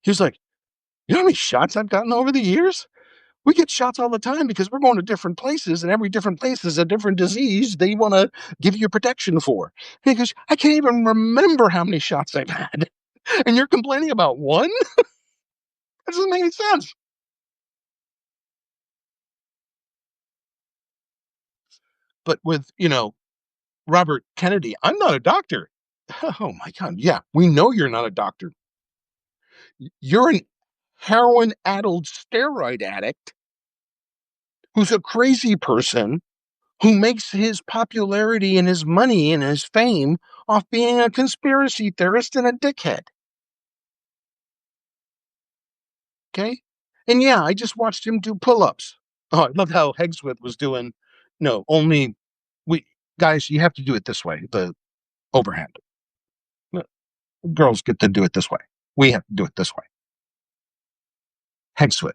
He was like, "You know how many shots I've gotten over the years? We get shots all the time because we're going to different places, and every different place is a different disease they want to give you protection for." And he goes, "I can't even remember how many shots I've had. And you're complaining about one? That doesn't make any sense." But with, Robert Kennedy, I'm not a doctor. Oh my God. Yeah, we know you're not a doctor. You're an heroin addled steroid addict who's a crazy person who makes his popularity and his money and his fame off being a conspiracy theorist and a dickhead. Okay. And yeah, I just watched him do pull ups. Oh, I loved how Hegswith was doing. No, only we guys, you have to do it this way, the overhand. Girls get to do it this way. We have to do it this way. Hegswith.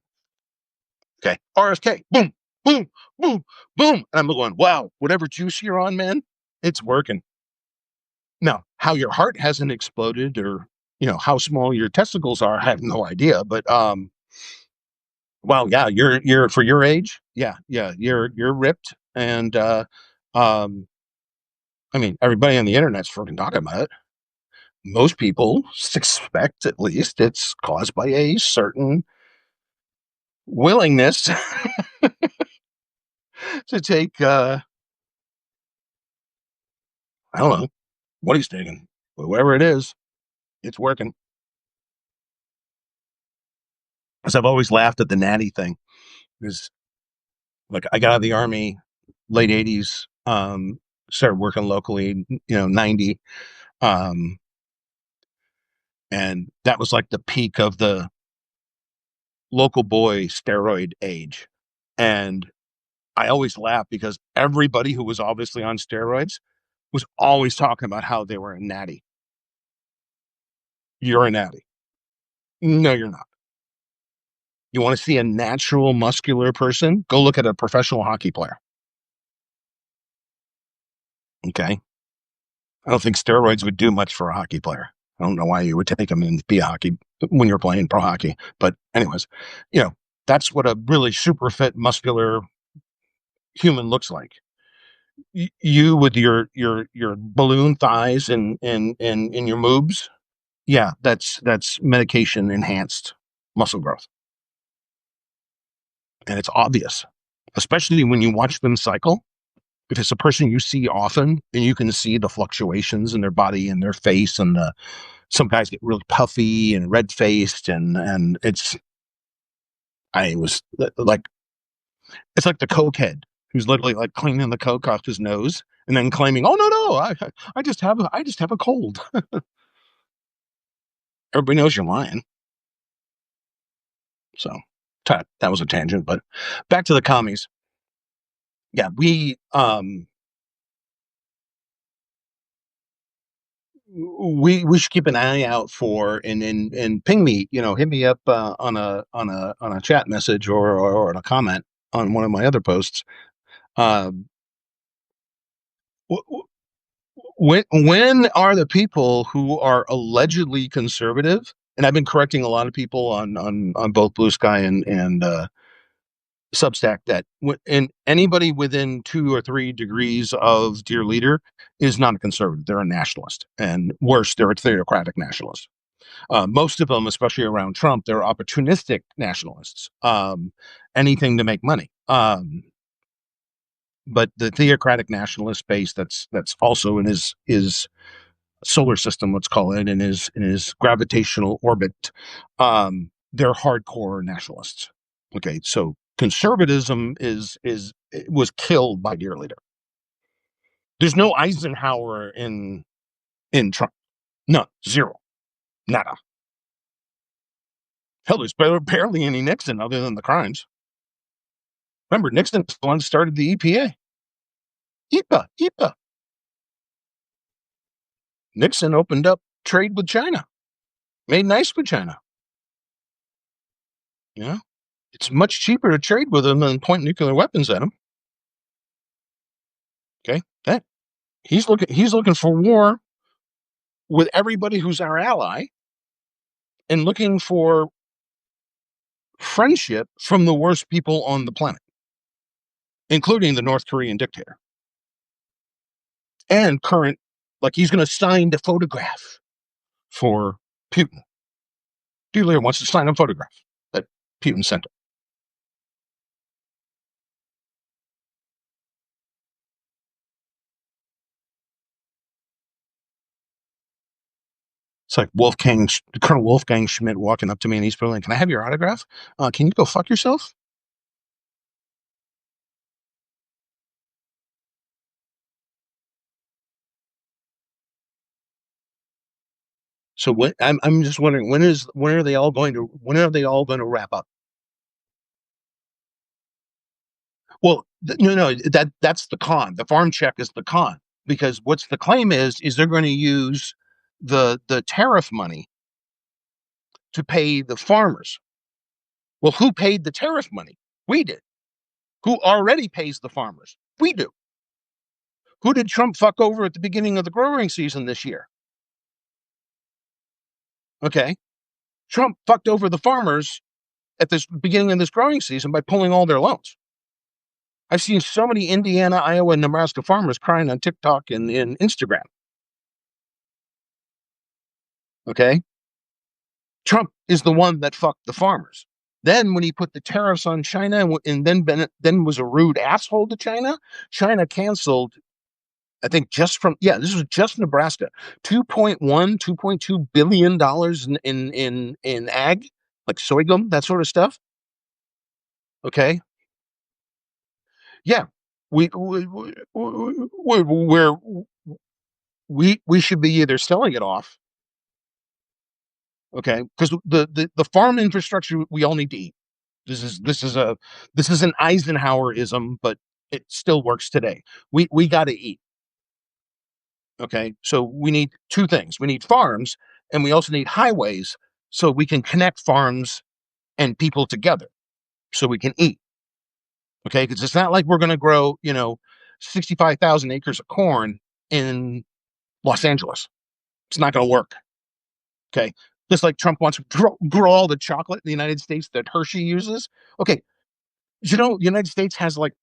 Okay. RSK. Boom, boom, boom, boom. And I'm going, wow, whatever juice you're on, man, it's working. Now, how your heart hasn't exploded, or how small your testicles are, I have no idea. But well, yeah, you're for your age, yeah, you're ripped, and um, I mean, everybody on the internet's freaking talking about it. Most people suspect, at least, it's caused by a certain willingness to take, I don't know what he's taking, but whatever it is, it's working. Because I've always laughed at the natty thing. Because like, I got out of the army late '80s, started working locally, 90, um, and that was like the peak of the local boy steroid age. And I always laugh because everybody who was obviously on steroids was always talking about how they were a natty. You're a natty. No, you're not. You want to see a natural muscular person? Go look at a professional hockey player. Okay. I don't think steroids would do much for a hockey player. I don't know why you would take them and be a hockey when you're playing pro hockey. But anyways, that's what a really super fit, muscular human looks like. You with your balloon thighs and your moobs, yeah, that's medication enhanced muscle growth, and it's obvious, especially when you watch them cycle. If it's a person you see often, and you can see the fluctuations in their body and their face, and some guys get really puffy and red faced, and I was like, it's like the cokehead who's literally like cleaning the coke off his nose and then claiming, "Oh no, I just have a cold." Everybody knows you're lying. So that was a tangent, but back to the commies. Yeah, we should keep an eye out for and ping me, hit me up on a chat message or on a comment on one of my other posts. Um, when are the people who are allegedly conservative? And I've been correcting a lot of people on both Blue Sky and Substack that anybody within 2 or 3 degrees of dear leader is not a conservative. They're a nationalist, and worse, they're a theocratic nationalist. Most of them, especially around Trump, they're opportunistic nationalists. Anything to make money. But the theocratic nationalist base that's also in his solar system, let's call it, in his gravitational orbit, they're hardcore nationalists. Okay, so conservatism was killed by dear leader. There's no Eisenhower in Trump. No, zero, nada. Hell, there's barely any Nixon other than the crimes. Remember, Nixon's the one who started the EPA. EPA. Nixon opened up trade with China, made nice with China. Yeah, it's much cheaper to trade with them than point nuclear weapons at them. Okay, that he's looking for war with everybody who's our ally, and looking for friendship from the worst people on the planet, including the North Korean dictator and current. Like, he's going to sign the photograph for Putin. Dealer wants to sign a photograph that Putin sent him. It's like Colonel Wolfgang Schmidt walking up to me in East Berlin. Can I have your autograph? Can you go fuck yourself? So I'm just wondering, when are they all going to wrap up? Well, no, that's the con. The farm check is the con, because what's the claim is they're going to use the tariff money to pay the farmers. Well, who paid the tariff money? We did. Who already pays the farmers? We do. Who did Trump fuck over at the beginning of the growing season this year? Okay. Trump fucked over the farmers at this beginning of this growing season by pulling all their loans. I've seen so many Indiana, Iowa, and Nebraska farmers crying on TikTok and Instagram. Okay. Trump is the one that fucked the farmers. Then when he put the tariffs on China and then was a rude asshole to China, China canceled, I think this was just Nebraska, $2.2 billion in ag, like sorghum, that sort of stuff. Okay. Yeah. We should be either selling it off. Okay. Because the farm infrastructure, we all need to eat. This is an Eisenhowerism, but it still works today. We got to eat. Okay, so we need two things. We need farms, and we also need highways, so we can connect farms and people together, so we can eat. Okay, because it's not like we're going to grow 65,000 acres of corn in Los Angeles. It's not going to work. Okay, Just like Trump wants to grow all the chocolate in the United States that Hershey uses. Okay, you know, the United States has like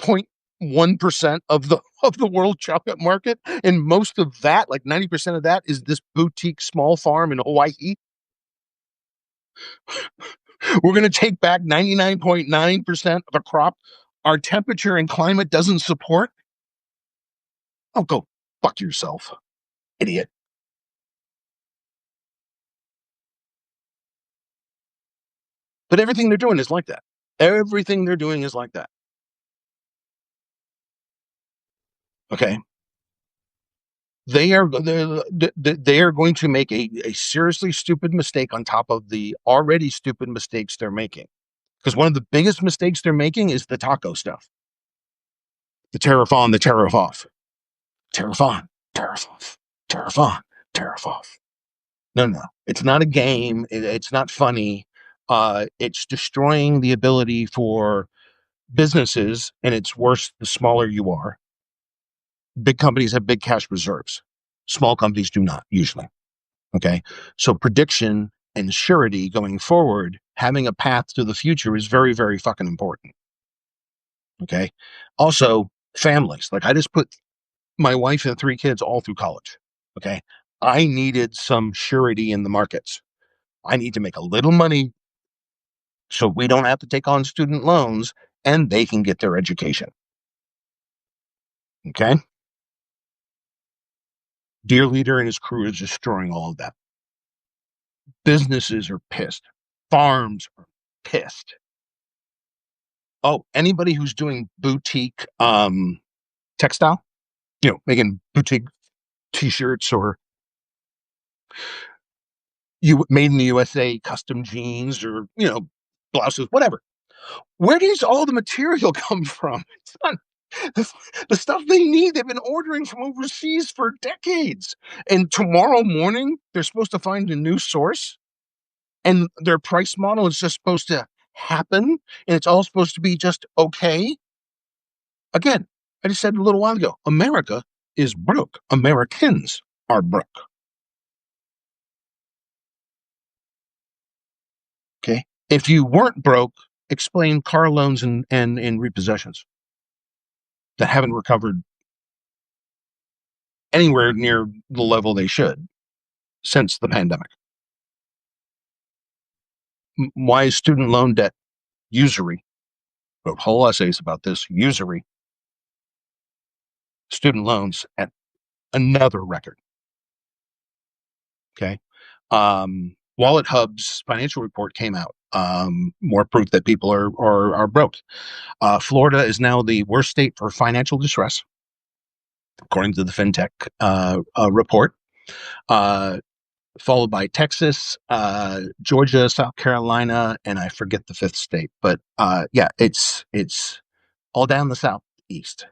0.1% of the world chocolate market, and most of that, like 90% of that, is this boutique small farm in Hawaii. We're going to take back 99.9% of a crop our temperature and climate doesn't support. Oh, go fuck yourself, idiot. But everything they're doing is like that. Everything they're doing is like that. Okay. They are going to make a seriously stupid mistake on top of the already stupid mistakes they're making. Because one of the biggest mistakes they're making is the taco stuff. The tariff on, the tariff off. Tariff on, tariff off, tariff on, tariff off. No, no. It's not a game. It's not funny. It's destroying the ability for businesses, and it's worse the smaller you are. Big companies have big cash reserves. Small companies do not, usually. Okay. So prediction and surety going forward, having a path to the future is very, very fucking important. Okay. Also, families. Like I just put my wife and 3 kids all through college. Okay. I needed some surety in the markets. I need to make a little money so we don't have to take on student loans and they can get their education. Okay. Dear Leader and his crew is destroying all of that. Businesses are pissed. Farms are pissed. Oh, anybody who's doing boutique textile, you know, making boutique t-shirts or you made in the USA custom jeans or, you know, blouses, whatever. Where does all the material come from? It's not the stuff they need. They've been ordering from overseas for decades. And tomorrow morning, they're supposed to find a new source and their price model is just supposed to happen and it's all supposed to be just okay. Again, I just said a little while ago, America is broke. Americans are broke. Okay. If you weren't broke, explain car loans and repossessions that haven't recovered anywhere near the level they should since the pandemic. Why is student loan debt usury? Wrote whole essays about this usury. Student loans at another record. Okay. Wallet Hub's financial report came out. More proof that people are broke. Florida is now the worst state for financial distress, according to the FinTech report. Followed by Texas, Georgia, South Carolina, and I forget the fifth state. But yeah, it's all down the southeast.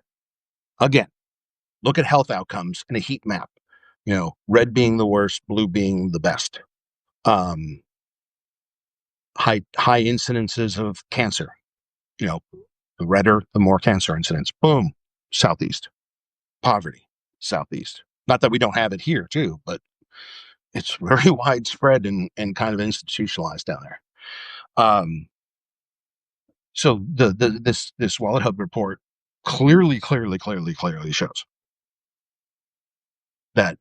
Again, look at health outcomes in a heat map. You know, red being the worst, blue being the best. High incidences of cancer. You know, the redder, the more cancer incidents. Boom, southeast. Poverty, southeast. Not that we don't have it here too, but it's very widespread and kind of institutionalized down there. So this Wallet Hub report clearly shows that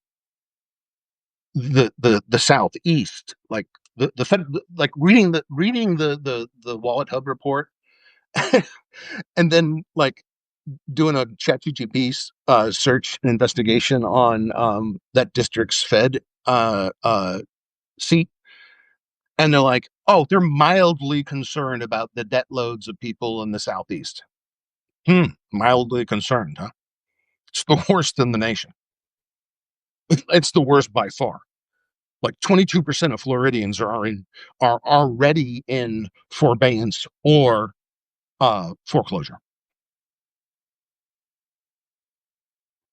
the southeast, like the Fed, like reading the Wallet Hub report, and then like doing a ChatGPT search and investigation on that district's Fed seat, and they're like, oh, they're mildly concerned about the debt loads of people in the southeast. Mildly concerned, huh? It's the worst in the nation. It's the worst by far. Like 22% of Floridians are already in forbearance or foreclosure.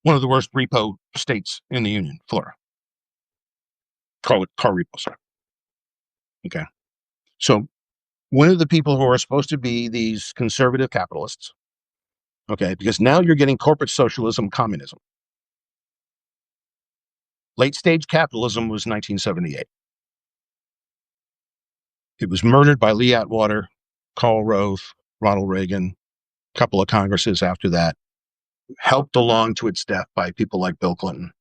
One of the worst repo states in the union, Florida. Car repo, sorry. Okay. So one of the people who are supposed to be these conservative capitalists, okay, because now you're getting corporate socialism, communism. Late stage capitalism was 1978. It was murdered by Lee Atwater, Karl Rove, Ronald Reagan, a couple of Congresses after that, helped along to its death by people like Bill Clinton.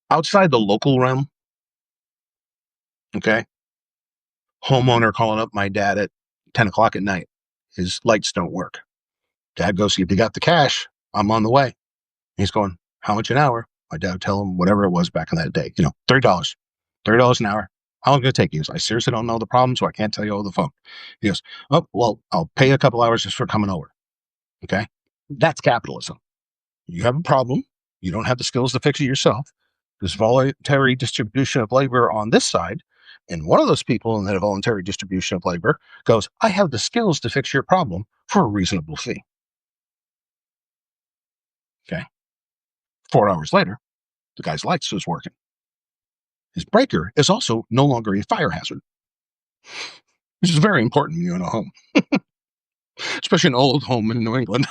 Outside the local realm, okay, homeowner calling up my dad at 10 o'clock at night. His lights don't work. Dad goes, if you got the cash, I'm on the way. He's going, how much an hour? My dad would tell him whatever it was back in that day, $30, $30 an hour. How long is it going to take you? I seriously don't know the problem, so I can't tell you over the phone. He goes, oh, well, I'll pay you a couple hours just for coming over. Okay. That's capitalism. You have a problem. You don't have the skills to fix it yourself. There's voluntary distribution of labor on this side. And one of those people in that voluntary distribution of labor goes, I have the skills to fix your problem for a reasonable fee. Okay. 4 hours later, the guy's lights is working. His breaker is also no longer a fire hazard, which is very important when you own a home, especially an old home in New England.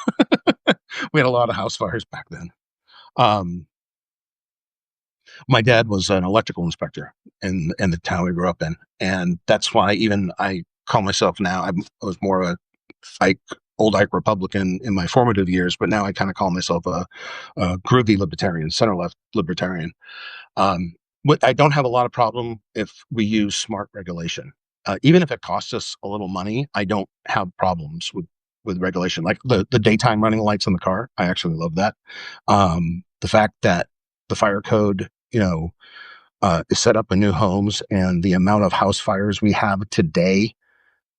We had a lot of house fires back then. My dad was an electrical inspector in the town we grew up in. And that's why even I call myself now, I was more of a old Ike Republican in my formative years, but now I kind of call myself a groovy libertarian, center left libertarian. I don't have a lot of problem if we use smart regulation. Even if it costs us a little money, I don't have problems with regulation. Like the daytime running lights on the car, I actually love that. The fact that the fire code, is set up in new homes, and the amount of house fires we have today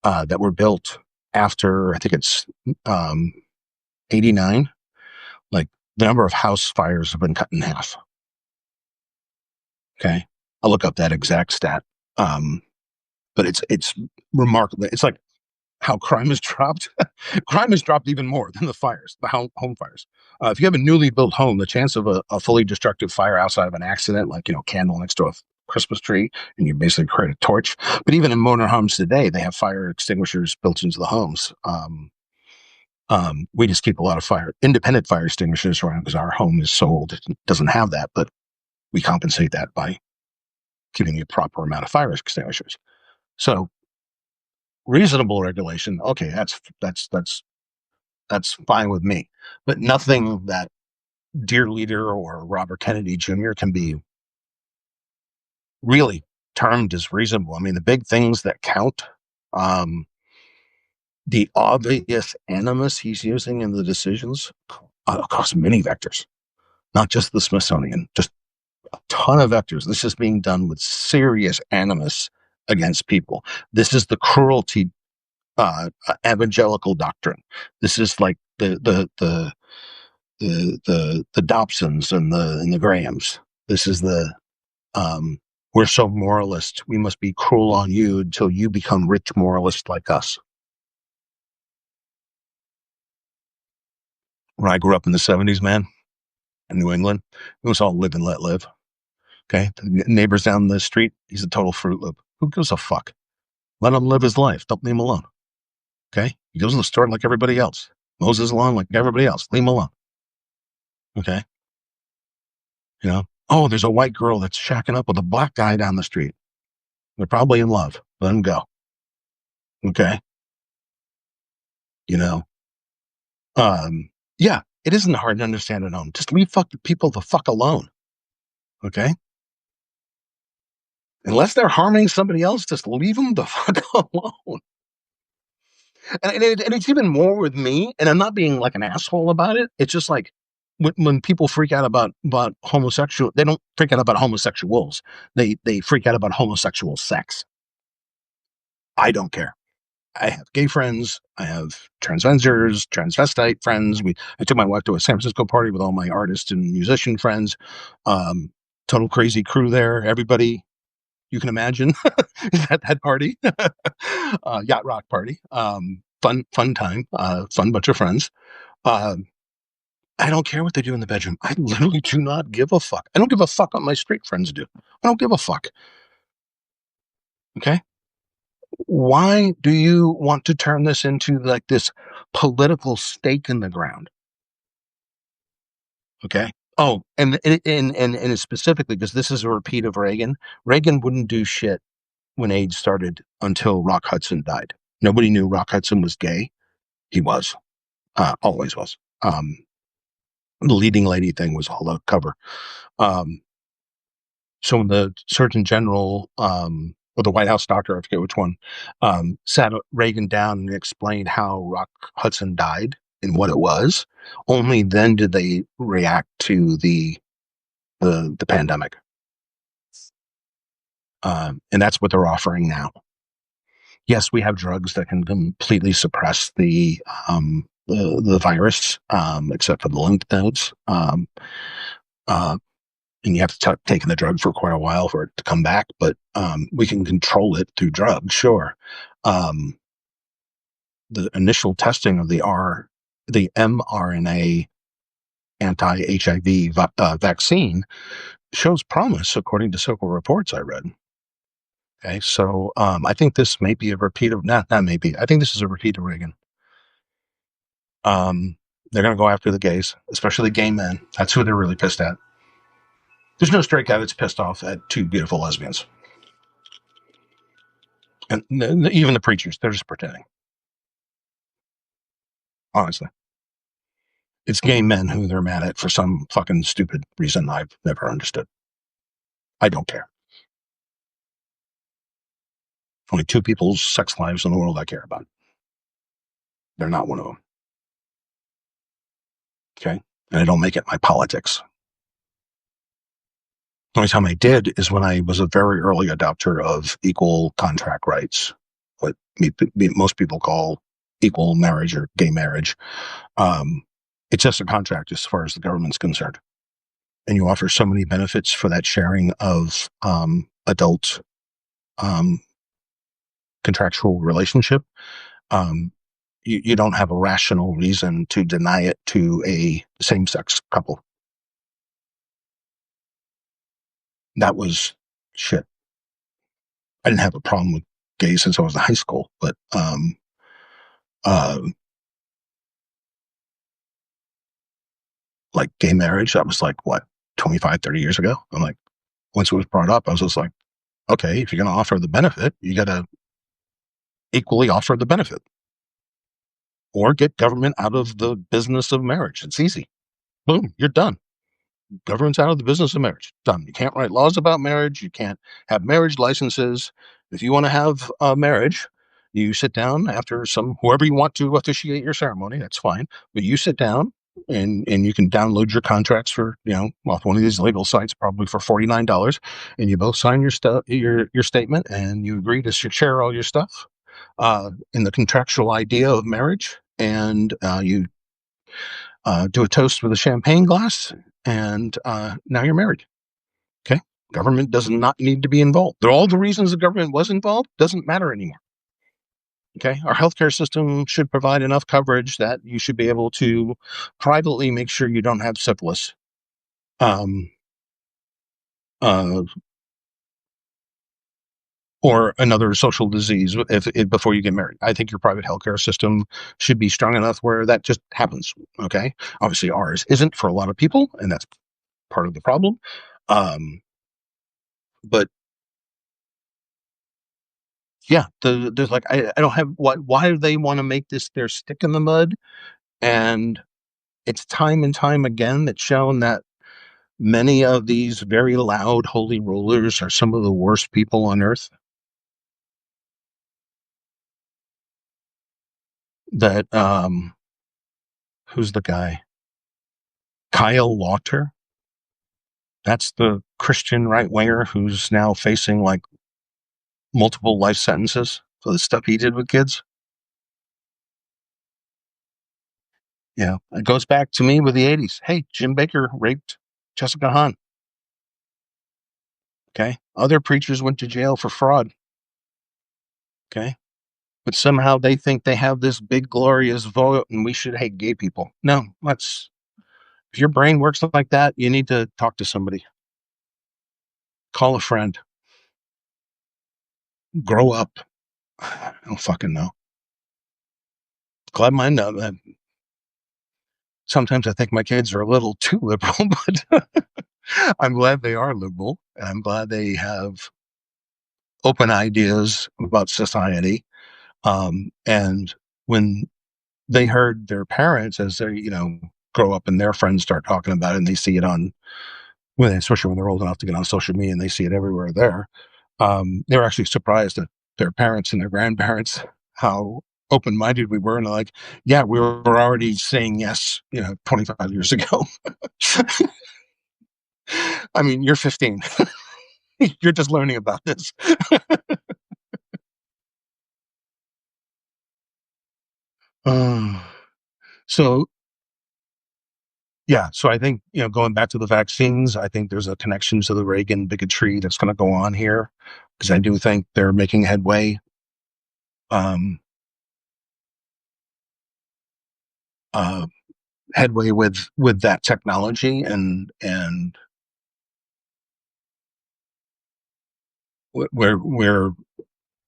that were built after, I think it's 89, like the number of house fires have been cut in half. Okay. I'll look up that exact stat. But it's remarkable. It's like how crime has dropped. Crime has dropped even more than the fires, the home fires. If you have a newly built home, the chance of a fully destructive fire outside of an accident, like, candle next to a Christmas tree, and you basically create a torch. But even in modern homes today, they have fire extinguishers built into the homes. We just keep a lot of independent fire extinguishers around because our home is so old, it doesn't have that, but we compensate that by keeping a proper amount of fire extinguishers. So reasonable regulation, okay, that's fine with me, but nothing that dear leader or Robert Kennedy Jr. can be really termed as reasonable. I mean, the big things that count, the obvious animus he's using in the decisions across many vectors, not just the Smithsonian, just a ton of vectors. This is being done with serious animus against people. This is the cruelty evangelical doctrine. This is like the Dobsons and the Grahams. This is the we're so moralist, we must be cruel on you until you become rich moralists like us. When I grew up in the 70s, man, in New England, it was all live and let live. Okay, the neighbors down the street, he's a total Fruit Loop. Who gives a fuck? Let him live his life. Don't leave him alone. Okay, he goes to the store like everybody else. Mows his lawn like everybody else. Leave him alone. Okay, oh, there's a white girl that's shacking up with a black guy down the street. They're probably in love. Let them go. Okay, yeah, it isn't hard to understand at home. Just leave people the fuck alone. Okay, unless they're harming somebody else, just leave them the fuck alone. And it's even more with me, and I'm not being like an asshole about it. It's just like when people freak out about homosexual, they don't freak out about homosexuals. They freak out about homosexual sex. I don't care. I have gay friends. I have transgenders, transvestite friends. I took my wife to a San Francisco party with all my artist and musician friends. Total crazy crew there. Everybody you can imagine at that party. Yacht rock party. Fun time. Fun bunch of friends. I don't care what they do in the bedroom. I literally do not give a fuck. I don't give a fuck what my straight friends do. I don't give a fuck. Okay? Why do you want to turn this into like this political stake in the ground? Okay? Oh, and specifically because this is a repeat of Reagan. Reagan wouldn't do shit when AIDS started until Rock Hudson died. Nobody knew Rock Hudson was gay. He was, always was. The leading lady thing was all a cover. Um, so when the Surgeon General, or the White House doctor, I forget which one, sat Reagan down and explained how Rock Hudson died and what it was, only then did they react to the pandemic. And that's what they're offering now. Yes, we have drugs that can completely suppress the virus, except for the lymph nodes. Uh, and you have to take the drug for quite a while for it to come back, but we can control it through drugs, sure. Um, the initial testing of the mRNA anti-HIV vaccine shows promise, according to several reports I read. Okay, so I think this may be a repeat of not maybe. I think this is a repeat of Reagan. They're going to go after the gays, especially gay men. That's who they're really pissed at. There's no straight guy that's pissed off at two beautiful lesbians, and even the preachers, they're just pretending. Honestly, it's gay men who they're mad at for some fucking stupid reason I've never understood. I don't care. Only two people's sex lives in the world I care about. They're not one of them. Okay, and I don't make it my politics. The only time I did is when I was a very early adopter of equal contract rights, what most people call equal marriage or gay marriage. Um, it's just a contract as far as the government's concerned. And you offer so many benefits for that sharing of adult um, contractual relationship. Um, you don't have a rational reason to deny it to a same-sex couple. That was shit. I didn't have a problem with gays since I was in high school, but uh, like gay marriage, that was like what, 25, 30 years ago. I'm like, once it was brought up, I was just like, okay, if you're going to offer the benefit, you got to equally offer the benefit or get government out of the business of marriage. It's easy. Boom, you're done. Government's out of the business of marriage. Done. You can't write laws about marriage. You can't have marriage licenses. If you want to have a marriage, you sit down after whoever you want to officiate your ceremony. That's fine. But you sit down and you can download your contracts for, off one of these legal sites, probably for $49. And you both sign your statement and you agree to share all your stuff in the contractual idea of marriage. And you do a toast with a champagne glass, and now you're married. Okay, government does not need to be involved. All the reasons the government was involved doesn't matter anymore. Okay, our healthcare system should provide enough coverage that you should be able to privately make sure you don't have syphilis, um, uh, or another social disease if before you get married. I think your private healthcare system should be strong enough where that just happens. Okay, obviously ours isn't for a lot of people, and that's part of the problem. But yeah, there's like I don't have why do they want to make this their stick in the mud? And it's time and time again that's shown that many of these very loud holy rulers are some of the worst people on earth. That who's the guy? Kyle Lauter. That's the Christian right winger who's now facing like multiple life sentences for the stuff he did with kids. Yeah, it goes back to me with the 80s. Hey, Jim Baker raped Jessica Hahn. Okay. Other preachers went to jail for fraud. Okay. But somehow they think they have this big, glorious vote and we should hate gay people. No, if your brain works like that, you need to talk to somebody. Call a friend. Grow up. I don't fucking know. Glad mine. sometimes I think my kids are a little too liberal, but I'm glad they are liberal, and I'm glad they have open ideas about society. And when they heard their parents, as they, grow up and their friends start talking about it, and they see it on, especially when they're old enough to get on social media and they see it everywhere there, they're actually surprised at their parents and their grandparents how open-minded we were, and they're like, yeah, we were already saying yes, 25 years ago. I mean, you're 15. You're just learning about this. Uh, so yeah, so I think, going back to the vaccines, I think there's a connection to the Reagan bigotry that's going to go on here, because I do think they're making um, uh, headway with that technology, and where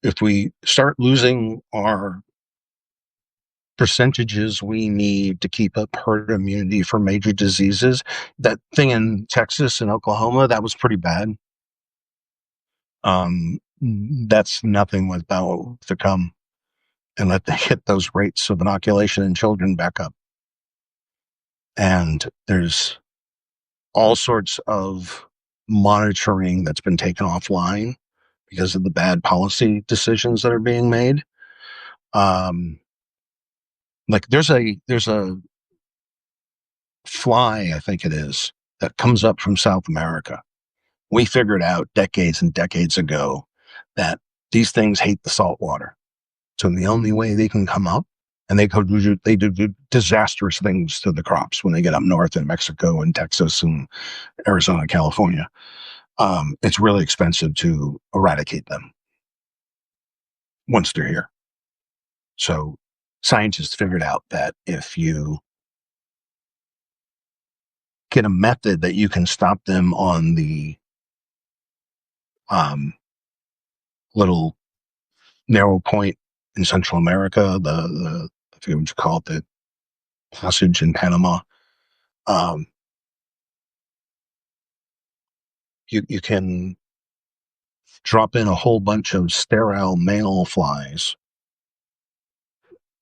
if we start losing our percentages we need to keep up herd immunity for major diseases, that thing in Texas and Oklahoma, that was pretty bad. That's nothing without to come, and let them hit those rates of inoculation in children back up. And there's all sorts of monitoring that's been taken offline because of the bad policy decisions that are being made. Um, like there's a fly, I think it is, that comes up from South America. We figured out decades and decades ago that these things hate the salt water. So the only way they can come up, and they do disastrous things to the crops when they get up north in Mexico and Texas and Arizona, California. It's really expensive to eradicate them once they're here. So scientists figured out that if you get a method that you can stop them on the um, little narrow point in Central America, the I forget what you call it, the passage in Panama, um, you can drop in a whole bunch of sterile male flies.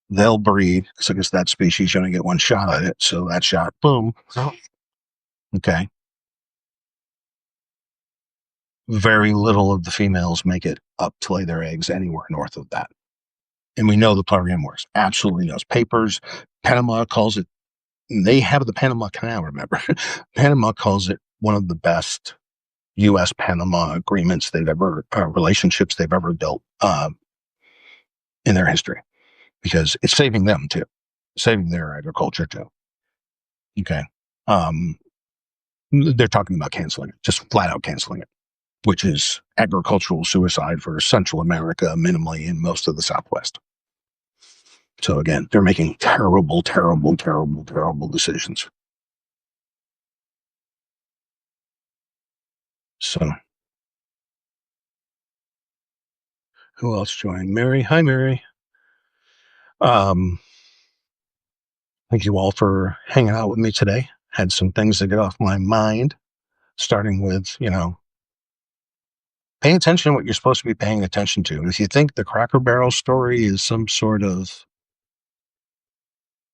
They'll breed, because I guess that species you only get one shot at it. So that shot, boom. Okay. Very little of the females make it up to lay their eggs anywhere north of that. And we know the plurium works. Absolutely knows. Papers, Panama calls it, they have the Panama Canal, remember? Panama calls it one of the best U.S. Panama agreements relationships they've ever built in their history, because it's saving them too, saving their agriculture too. Okay. Um, they're talking about canceling it, just flat out canceling it, which is agricultural suicide for Central America, minimally in most of the Southwest. So again, they're making terrible, terrible, terrible, terrible decisions. So who else joined? Mary. Hi, Mary. Um, thank you all for hanging out with me today. Had some things to get off my mind, starting with, pay attention to what you're supposed to be paying attention to. If you think the Cracker Barrel story is some sort of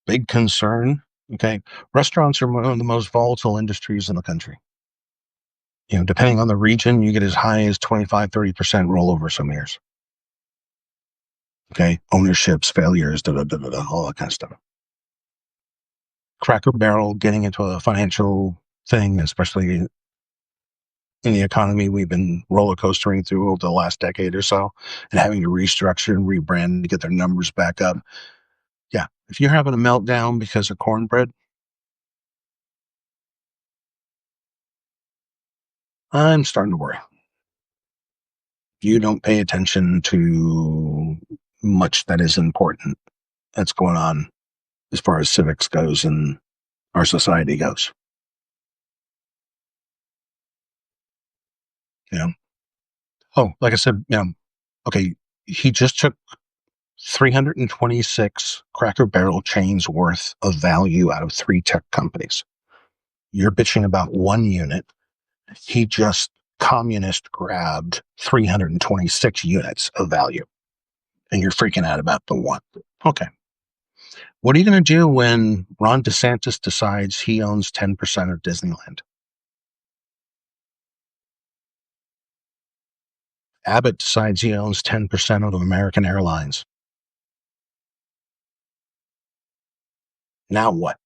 big concern, okay, restaurants are one of the most volatile industries in the country. Depending on the region, you get as high as 25-30% rollover some years. Okay, ownerships, failures, all that kind of stuff. Cracker Barrel getting into a financial thing, especially in the economy we've been roller coastering through over the last decade or so, and having to restructure and rebrand to get their numbers back up. Yeah, if you're having a meltdown because of cornbread, I'm starting to worry. You don't pay attention to much that is important that's going on as far as civics goes and our society goes. You know. Oh, like I said, okay, he just took 326 Cracker Barrel chains worth of value out of 3 tech companies. You're bitching about 1 unit. He just communist grabbed 326 units of value, and you're freaking out about the 1. Okay. What are you going to do when Ron DeSantis decides he owns 10% of Disneyland? Abbott decides he owns 10% of American Airlines. Now what?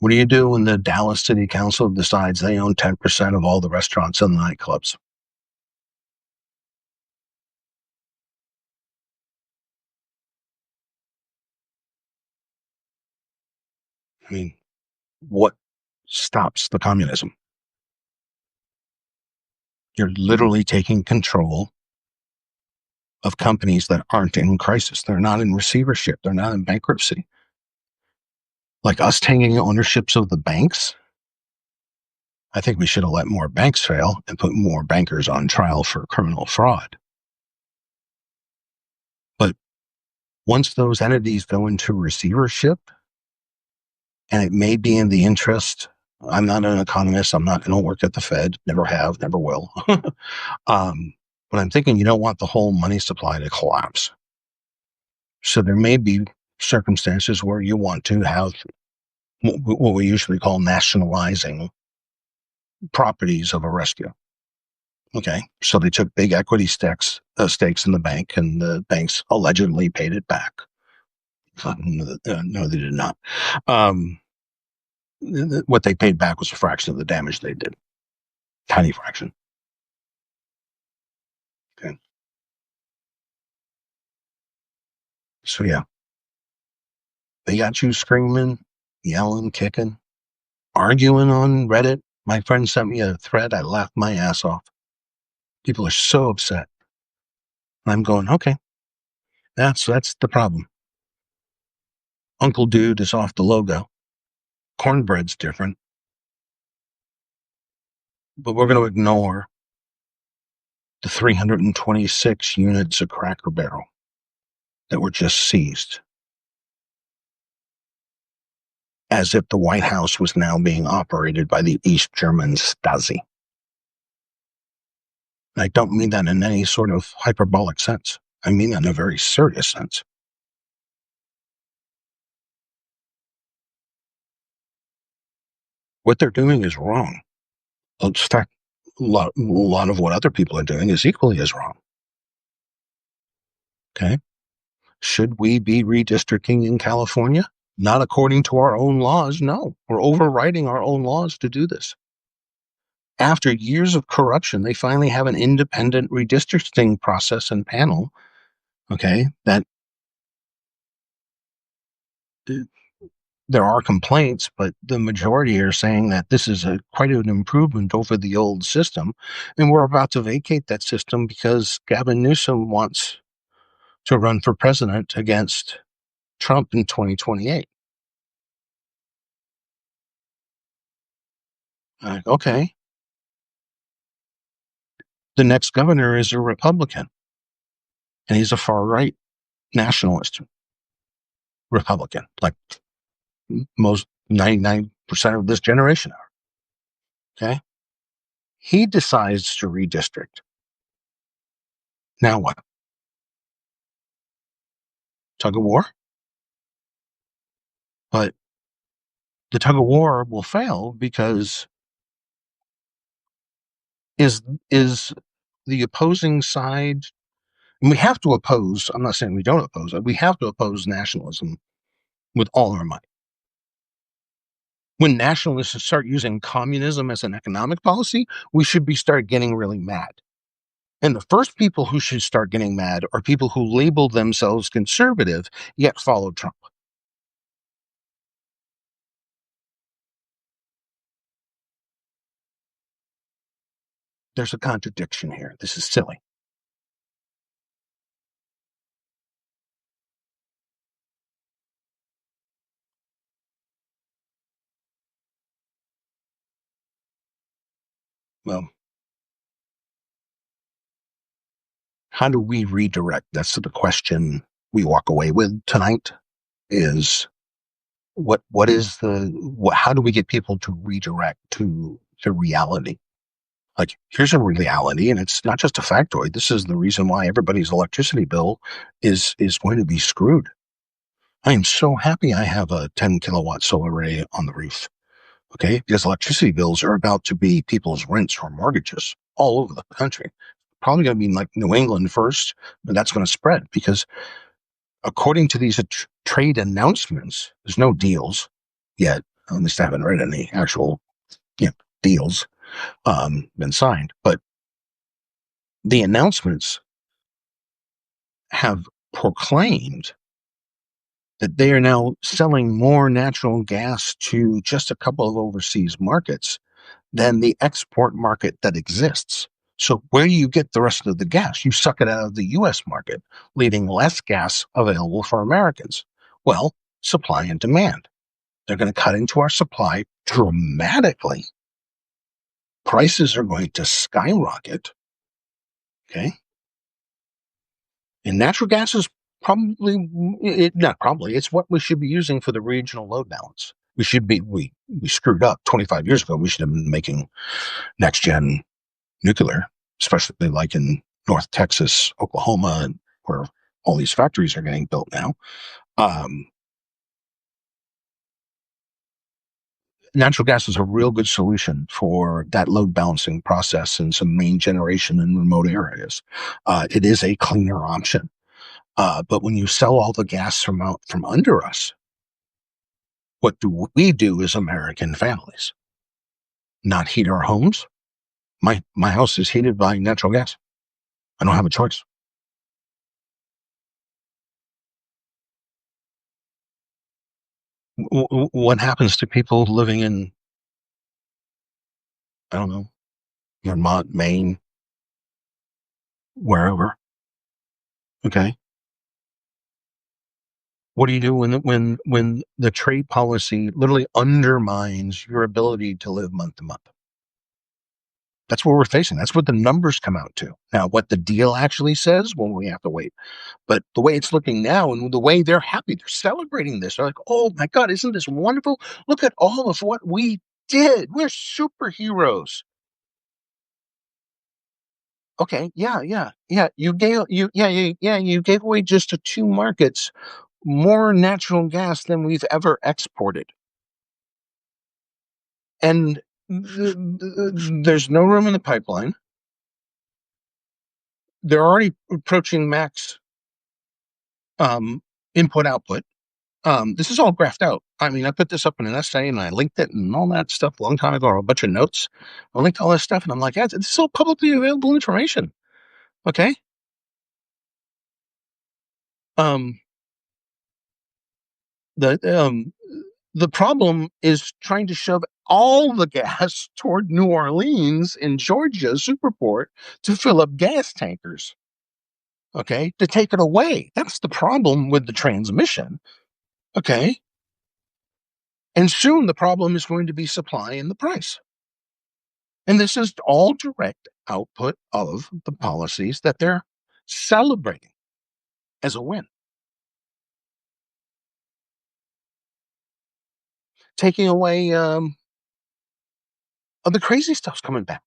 What do you do when the Dallas City Council decides they own 10% of all the restaurants and nightclubs? I mean, what stops the communism? You're literally taking control of companies that aren't in crisis. They're not in receivership. They're not in bankruptcy. Like us taking ownerships of the banks, I think we should have let more banks fail and put more bankers on trial for criminal fraud. But once those entities go into receivership, and it may be in the interest, I'm not an economist. I don't work at the Fed, never have, never will. But I'm thinking you don't want the whole money supply to collapse. So there may be circumstances where you want to have what we usually call nationalizing properties of a rescue. Okay, so they took big equity stakes in the bank, and the banks allegedly paid it back. No, they did not. Um, what they paid back was a fraction of the damage they did, tiny fraction. Okay, so yeah, they got you screaming, yelling, kicking, arguing on Reddit. My friend sent me a thread. I laughed my ass off. People are so upset. I'm going, okay, that's the problem. Uncle Dude is off the logo. Cornbread's different, but we're going to ignore the 326 units of Cracker Barrel that were just seized, as if the White House was now being operated by the East German Stasi. I don't mean that in any sort of hyperbolic sense. I mean that in a very serious sense. What they're doing is wrong. In fact, a lot of what other people are doing is equally as wrong. Okay. Should we be redistricting in California? Not according to our own laws. No, we're overriding our own laws to do this. After years of corruption, they finally have an independent redistricting process and panel. Okay. That there are complaints, but the majority are saying that this is quite an improvement over the old system. And we're about to vacate that system because Gavin Newsom wants to run for president against Trump in 2028. Okay. The next governor is a Republican, and he's a far right nationalist Republican, like most 99% of this generation are. Okay. He decides to redistrict. Now what? Tug of war? But the tug of war will fail because is is the opposing side, and we have to oppose, I'm not saying we don't oppose it, we have to oppose nationalism with all our might. When nationalists start using communism as an economic policy, we should start getting really mad. And the first people who should start getting mad are people who label themselves conservative yet follow Trump. There's a contradiction here. This is silly. Well, How do we redirect? That's the question we walk away with tonight. Is what is how do we get people to redirect to reality? Like, here's a reality, and it's not just a factoid. This is the reason why everybody's electricity bill is going to be screwed. I am so happy I have a 10 kilowatt solar array on the roof. Okay, because electricity bills are about to be people's rents or mortgages all over the country. Probably going to be in like New England first, but that's going to spread because according to these trade announcements, there's no deals yet. At least I haven't read any actual, you know, deals been signed, but the announcements have proclaimed that they are now selling more natural gas to just a couple of overseas markets than the export market that exists. So where do you get the rest of the gas? You suck it out of the US market, leaving less gas available for Americans. Well, supply and demand. They're going to cut into our supply dramatically. Prices are going to skyrocket. Okay. And natural gas is not probably, it's what we should be using for the regional load balance. We screwed up 25 years ago. We should have been making next gen nuclear, especially like in North Texas, Oklahoma, and where all these factories are getting built now. Natural gas is a real good solution for that load balancing process and some main generation in remote areas. It is a cleaner option. But when you sell all the gas from out from under us, what do we do as American families? Not heat our homes? My house is heated by natural gas. I don't have a choice. What happens to people living in, I don't know, Vermont, Maine, wherever? Okay. What do you do when the trade policy literally undermines your ability to live month to month? That's what we're facing. That's what the numbers come out to. Now, what the deal actually says, well, we have to wait. But the way it's looking now and the way they're happy, they're celebrating this. They're like, oh my God, isn't this wonderful? Look at all of what we did. We're superheroes. Okay, yeah. You gave away just to two markets more natural gas than we've ever exported. And there's no room in the pipeline. They're already approaching max input output. This is all graphed out. I mean, I put this up in an essay and I linked it and all that stuff a long time ago, or a bunch of notes. I linked all this stuff and I'm like, yeah, this is all publicly available information. Okay. Um, the the problem is trying to shove all the gas toward New Orleans in Georgia, Superport, to fill up gas tankers. Okay, to take it away. That's the problem with the transmission. Okay. And soon the problem is going to be supply and the price. And this is all direct output of the policies that they're celebrating as a win. Taking away the crazy stuff's coming back.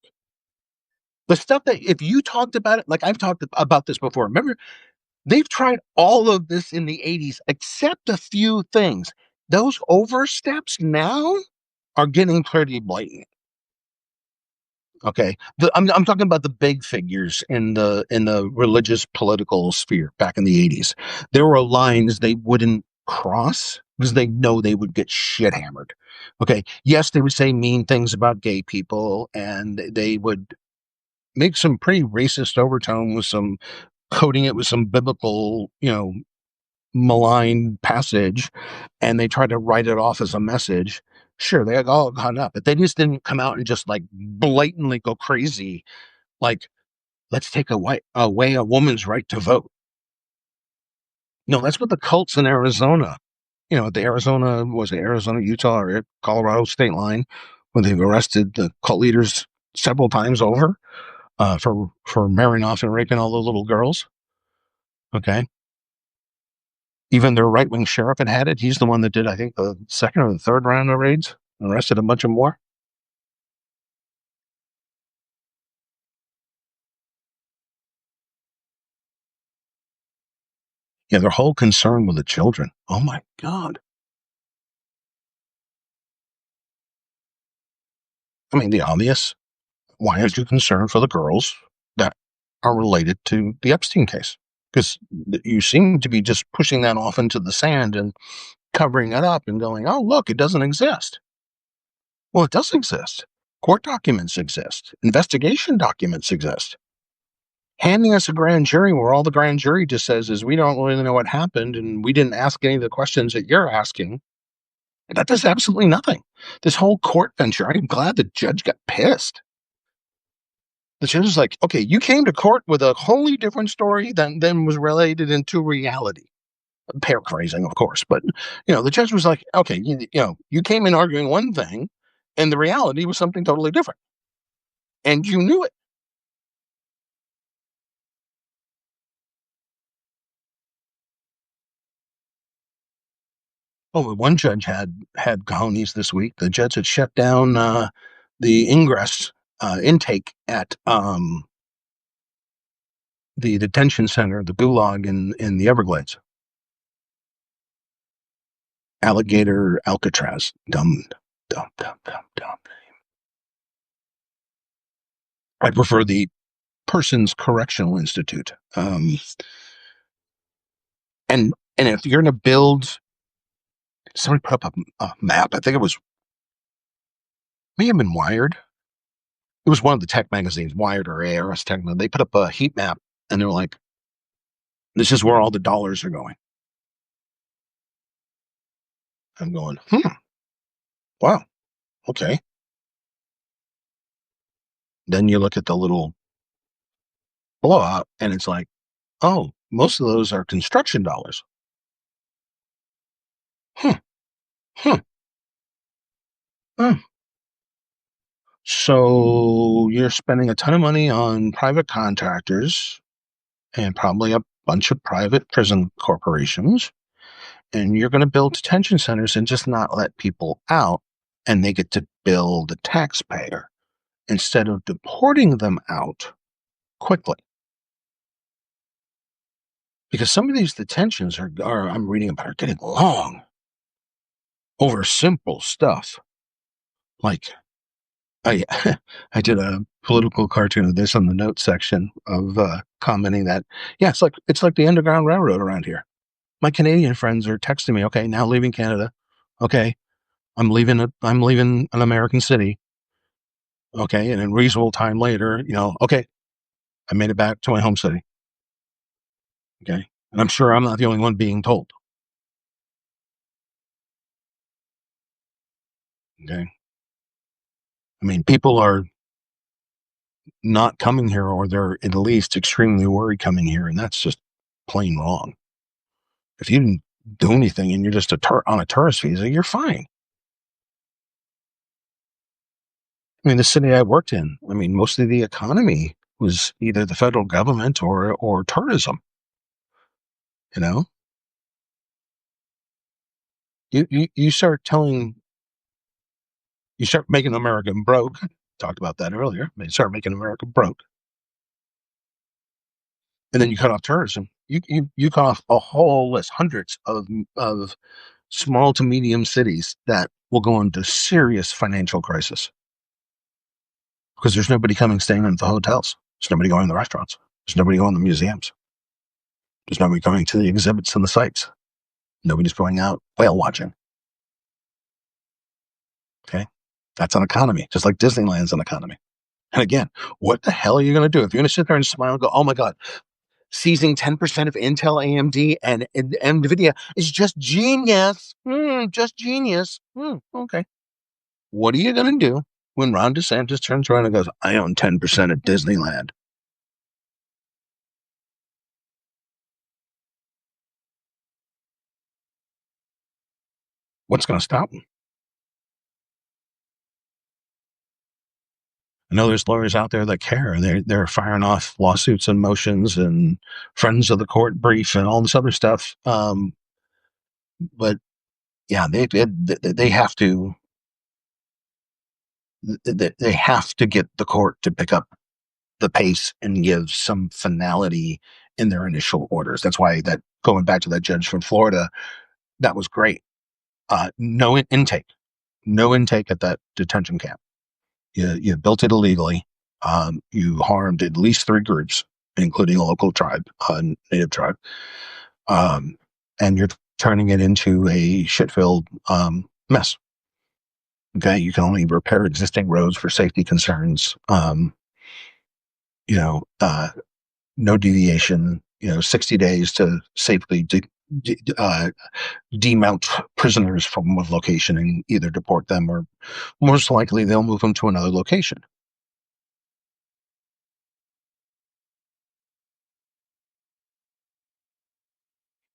The stuff that if you talked about it, like I've talked about this before, remember, they've tried all of this in the 80s, except a few things. Those oversteps now are getting pretty blatant. Okay, I'm talking about the big figures in the religious political sphere back in the 80s. There were lines they wouldn't cross because they know they would get shit hammered. Okay, yes, they would say mean things about gay people, and they would make some pretty racist overtone with some coding it with some biblical, malign passage, and they tried to write it off as a message. Sure, they had all gone up, but they just didn't come out and just like blatantly go crazy. Like, let's take away a woman's right to vote. No, that's what the cults in Arizona, the Arizona, Utah, or Colorado state line, when they've arrested the cult leaders several times over. for marrying off and raping all the little girls. Okay, even their right wing sheriff had it. He's the one that did, I think, the second or the third round of raids, and arrested a bunch of more. Yeah, their whole concern with the children. Oh my God. I mean, the obvious. Why aren't you concerned for the girls that are related to the Epstein case? Because you seem to be just pushing that off into the sand and covering it up and going, oh, look, it doesn't exist. Well, it does exist. Court documents exist. Investigation documents exist. Handing us a grand jury where all the grand jury just says is we don't really know what happened and we didn't ask any of the questions that you're asking. That does absolutely nothing. This whole court venture, I'm glad the judge got pissed. The judge is like, okay, you came to court with a wholly different story than was related into reality. Paraphrasing, of course, but the judge was like, okay, you came in arguing one thing, and the reality was something totally different, and you knew it. Oh, but one judge had cojones this week. The judge had shut down the ingress intake at the detention center, the Gulag in the Everglades. Alligator Alcatraz. Dumb, dumb, dumb, dumb, dumb. I prefer the Persons Correctional Institute. And if you're going to build, somebody put up a map. I think it was, may have been Wired. It was one of the tech magazines, Wired or ARS Tech. They put up a heat map, and they were like, "This is where all the dollars are going." I'm going, wow, okay. Then you look at the little blowout, and it's like, oh, most of those are construction dollars. Hmm, hmm, hmm. So you're spending a ton of money on private contractors and probably a bunch of private prison corporations, and you're going to build detention centers and just not let people out, and they get to bill the taxpayer instead of deporting them out quickly. Because some of these detentions are I'm reading about, are getting long over simple stuff. Like I I did a political cartoon of this on the notes section of commenting that, yeah, it's like the Underground Railroad around here. My Canadian friends are texting me, okay, now leaving Canada. Okay, I'm leaving an American city. Okay, and in reasonable time later, okay, I made it back to my home city. Okay, and I'm sure I'm not the only one being told. Okay, I mean, people are not coming here, or they're at least extremely worried coming here, and that's just plain wrong. If you didn't do anything and you're just on a tourist visa, you're fine. I mean, the city I worked in, I mean, most of the economy was either the federal government or tourism. You know, you start making America broke. Talked about that earlier. They start making America broke, and then you cut off tourism. You cut off a whole list, hundreds of small to medium cities that will go into serious financial crisis because there's nobody coming staying in the hotels. There's nobody going to the restaurants. There's nobody going to the museums. There's nobody going to the exhibits and the sites. Nobody's going out whale watching. Okay. That's an economy, just like Disneyland's an economy. And again, what the hell are you going to do? If you're going to sit there and smile and go, oh my God, seizing 10% of Intel, AMD, and NVIDIA is just genius. Just genius. Okay. What are you going to do when Ron DeSantis turns around and goes, I own 10% of Disneyland? What's going to stop him? know there's lawyers out there that care. They're firing off lawsuits and motions and friends of the court brief and all this other stuff. But yeah, they have to they have to get the court to pick up the pace and give some finality in their initial orders. That's why that going back to that judge from Florida, that was great. No intake, no intake at that detention camp. You built it illegally. You harmed at least 3 groups, including a local tribe, native tribe, and you're turning it into a shit-filled mess. Okay, you can only repair existing roads for safety concerns. You know, no deviation. 60 days to safely demount prisoners from one location and either deport them or most likely they'll move them to another location.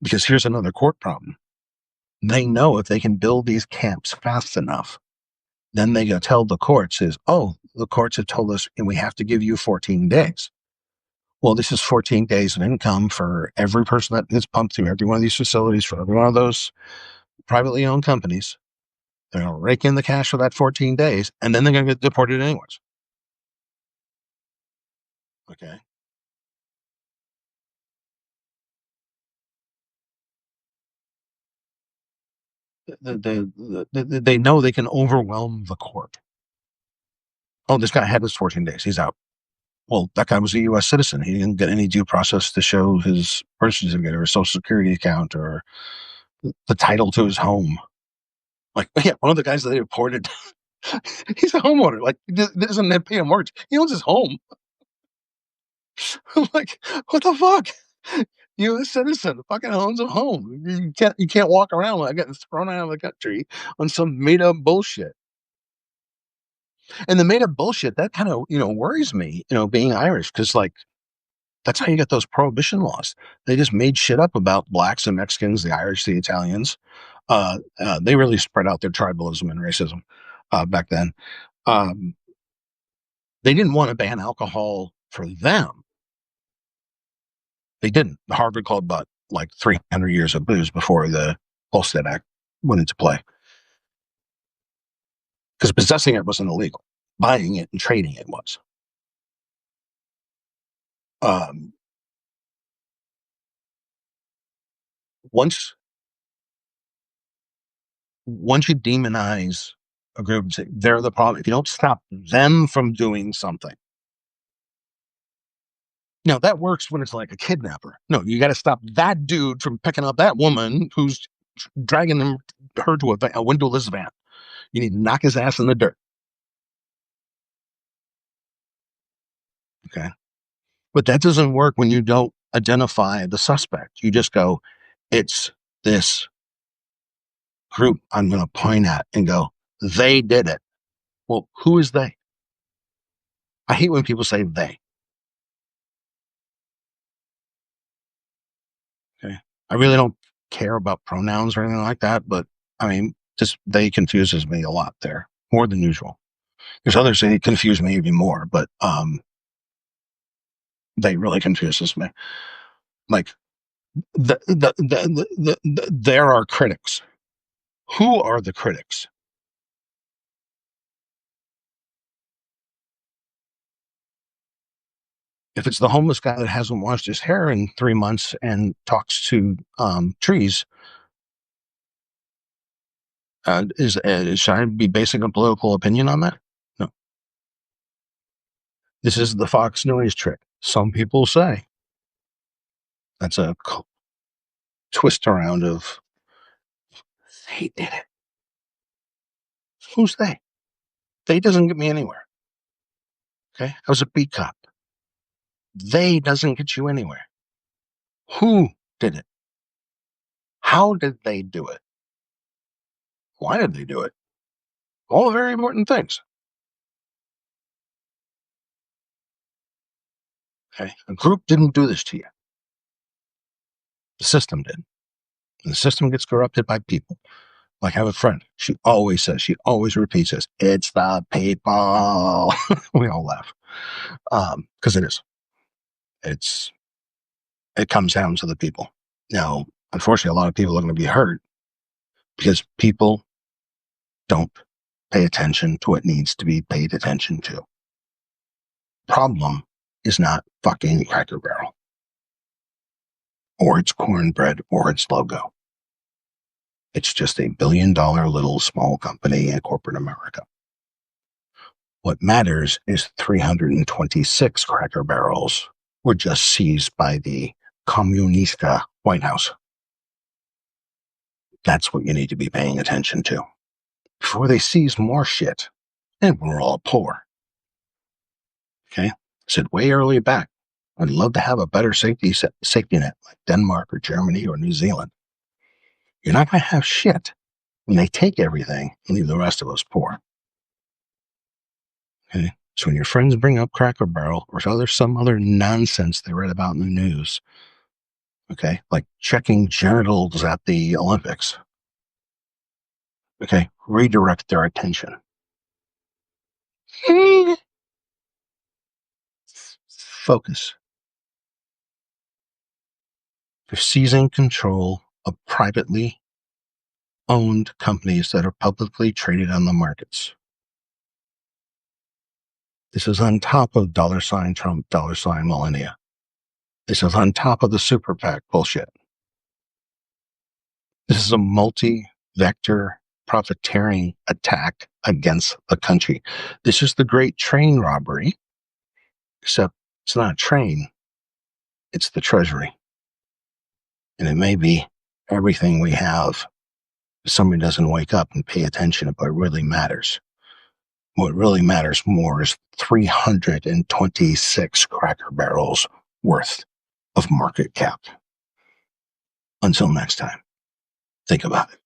Because here's another court problem. They know if they can build these camps fast enough, then they go tell the courts is, oh, the courts have told us and we have to give you 14 days. Well, this is 14 days of income for every person that is pumped through every one of these facilities, for every one of those privately owned companies. They're going to rake in the cash for that 14 days, and then they're going to get deported anyways. Okay. They know they can overwhelm the court. Oh, this guy had his 14 days. He's out. Well, that guy was a U.S. citizen. He didn't get any due process to show his birth certificate or social security account or the title to his home. Like, yeah, one of the guys that they reported, he's a homeowner. Like, he doesn't pay a mortgage. He owns his home. I'm like, what the fuck? U.S. citizen fucking owns a home. You can't walk around like getting thrown out of the country on some made up bullshit. And the made up bullshit that kind of worries me. Being Irish, because like that's how you get those prohibition laws. They just made shit up about blacks and Mexicans, the Irish, the Italians. They really spread out their tribalism and racism back then. Um, they didn't want to ban alcohol for them. They didn't. The Harvard Club bought like 300 years of booze before the Volstead Act went into play. Because possessing it wasn't illegal. Buying it and trading it was. Um, once once you demonize a group and say they're the problem, if you don't stop them from doing something. Now that works when it's like a kidnapper. No, you got to stop that dude from picking up that woman who's dragging her to a windowless van. You need to knock his ass in the dirt. Okay. But that doesn't work when you don't identify the suspect. You just go, it's this group I'm going to point at and go, they did it. Well, who is they? I hate when people say they. Okay. I really don't care about pronouns or anything like that, but I mean, just they confuses me a lot there, more than usual. There's others that confuse me even more, but they really confuses me. Like there are critics. Who are the critics? If it's the homeless guy that hasn't washed his hair in 3 months and talks to trees, should I be basing a political opinion on that? No. This is the Fox noise trick. Some people say that's a twist around of they did it. Who's they? They doesn't get me anywhere. Okay, I was a beat cop. They doesn't get you anywhere. Who did it? How did they do it? Why did they do it? All very important things. Okay, a group didn't do this to you. The system did. And the system gets corrupted by people. Like I have a friend, she always repeats this, it's the people. We all laugh. Because it is. It comes down to the people. Now, unfortunately, a lot of people are going to be hurt because people don't pay attention to what needs to be paid attention to. Problem is not fucking Cracker Barrel or its cornbread or its logo. It's just a $1 billion little small company in corporate America. What matters is 326 Cracker Barrels were just seized by the Comunista White House. That's what you need to be paying attention to. Before they seize more shit, and we're all poor. Okay? I said way early back, I'd love to have a better safety net like Denmark or Germany or New Zealand. You're not going to have shit when they take everything and leave the rest of us poor. Okay? So when your friends bring up Cracker Barrel or some other nonsense they read about in the news, okay, like checking genitals at the Olympics, okay, redirect their attention. Focus. They're seizing control of privately owned companies that are publicly traded on the markets. This is on top of $ Trump, $ Melania. This is on top of the super PAC bullshit. This is a multi-vector profiteering attack against the country. This is the great train robbery, except it's not a train, it's the treasury. And it may be everything we have if somebody doesn't wake up and pay attention to what really matters. What really matters more is 326 Cracker Barrels worth of market cap. Until next time, think about it.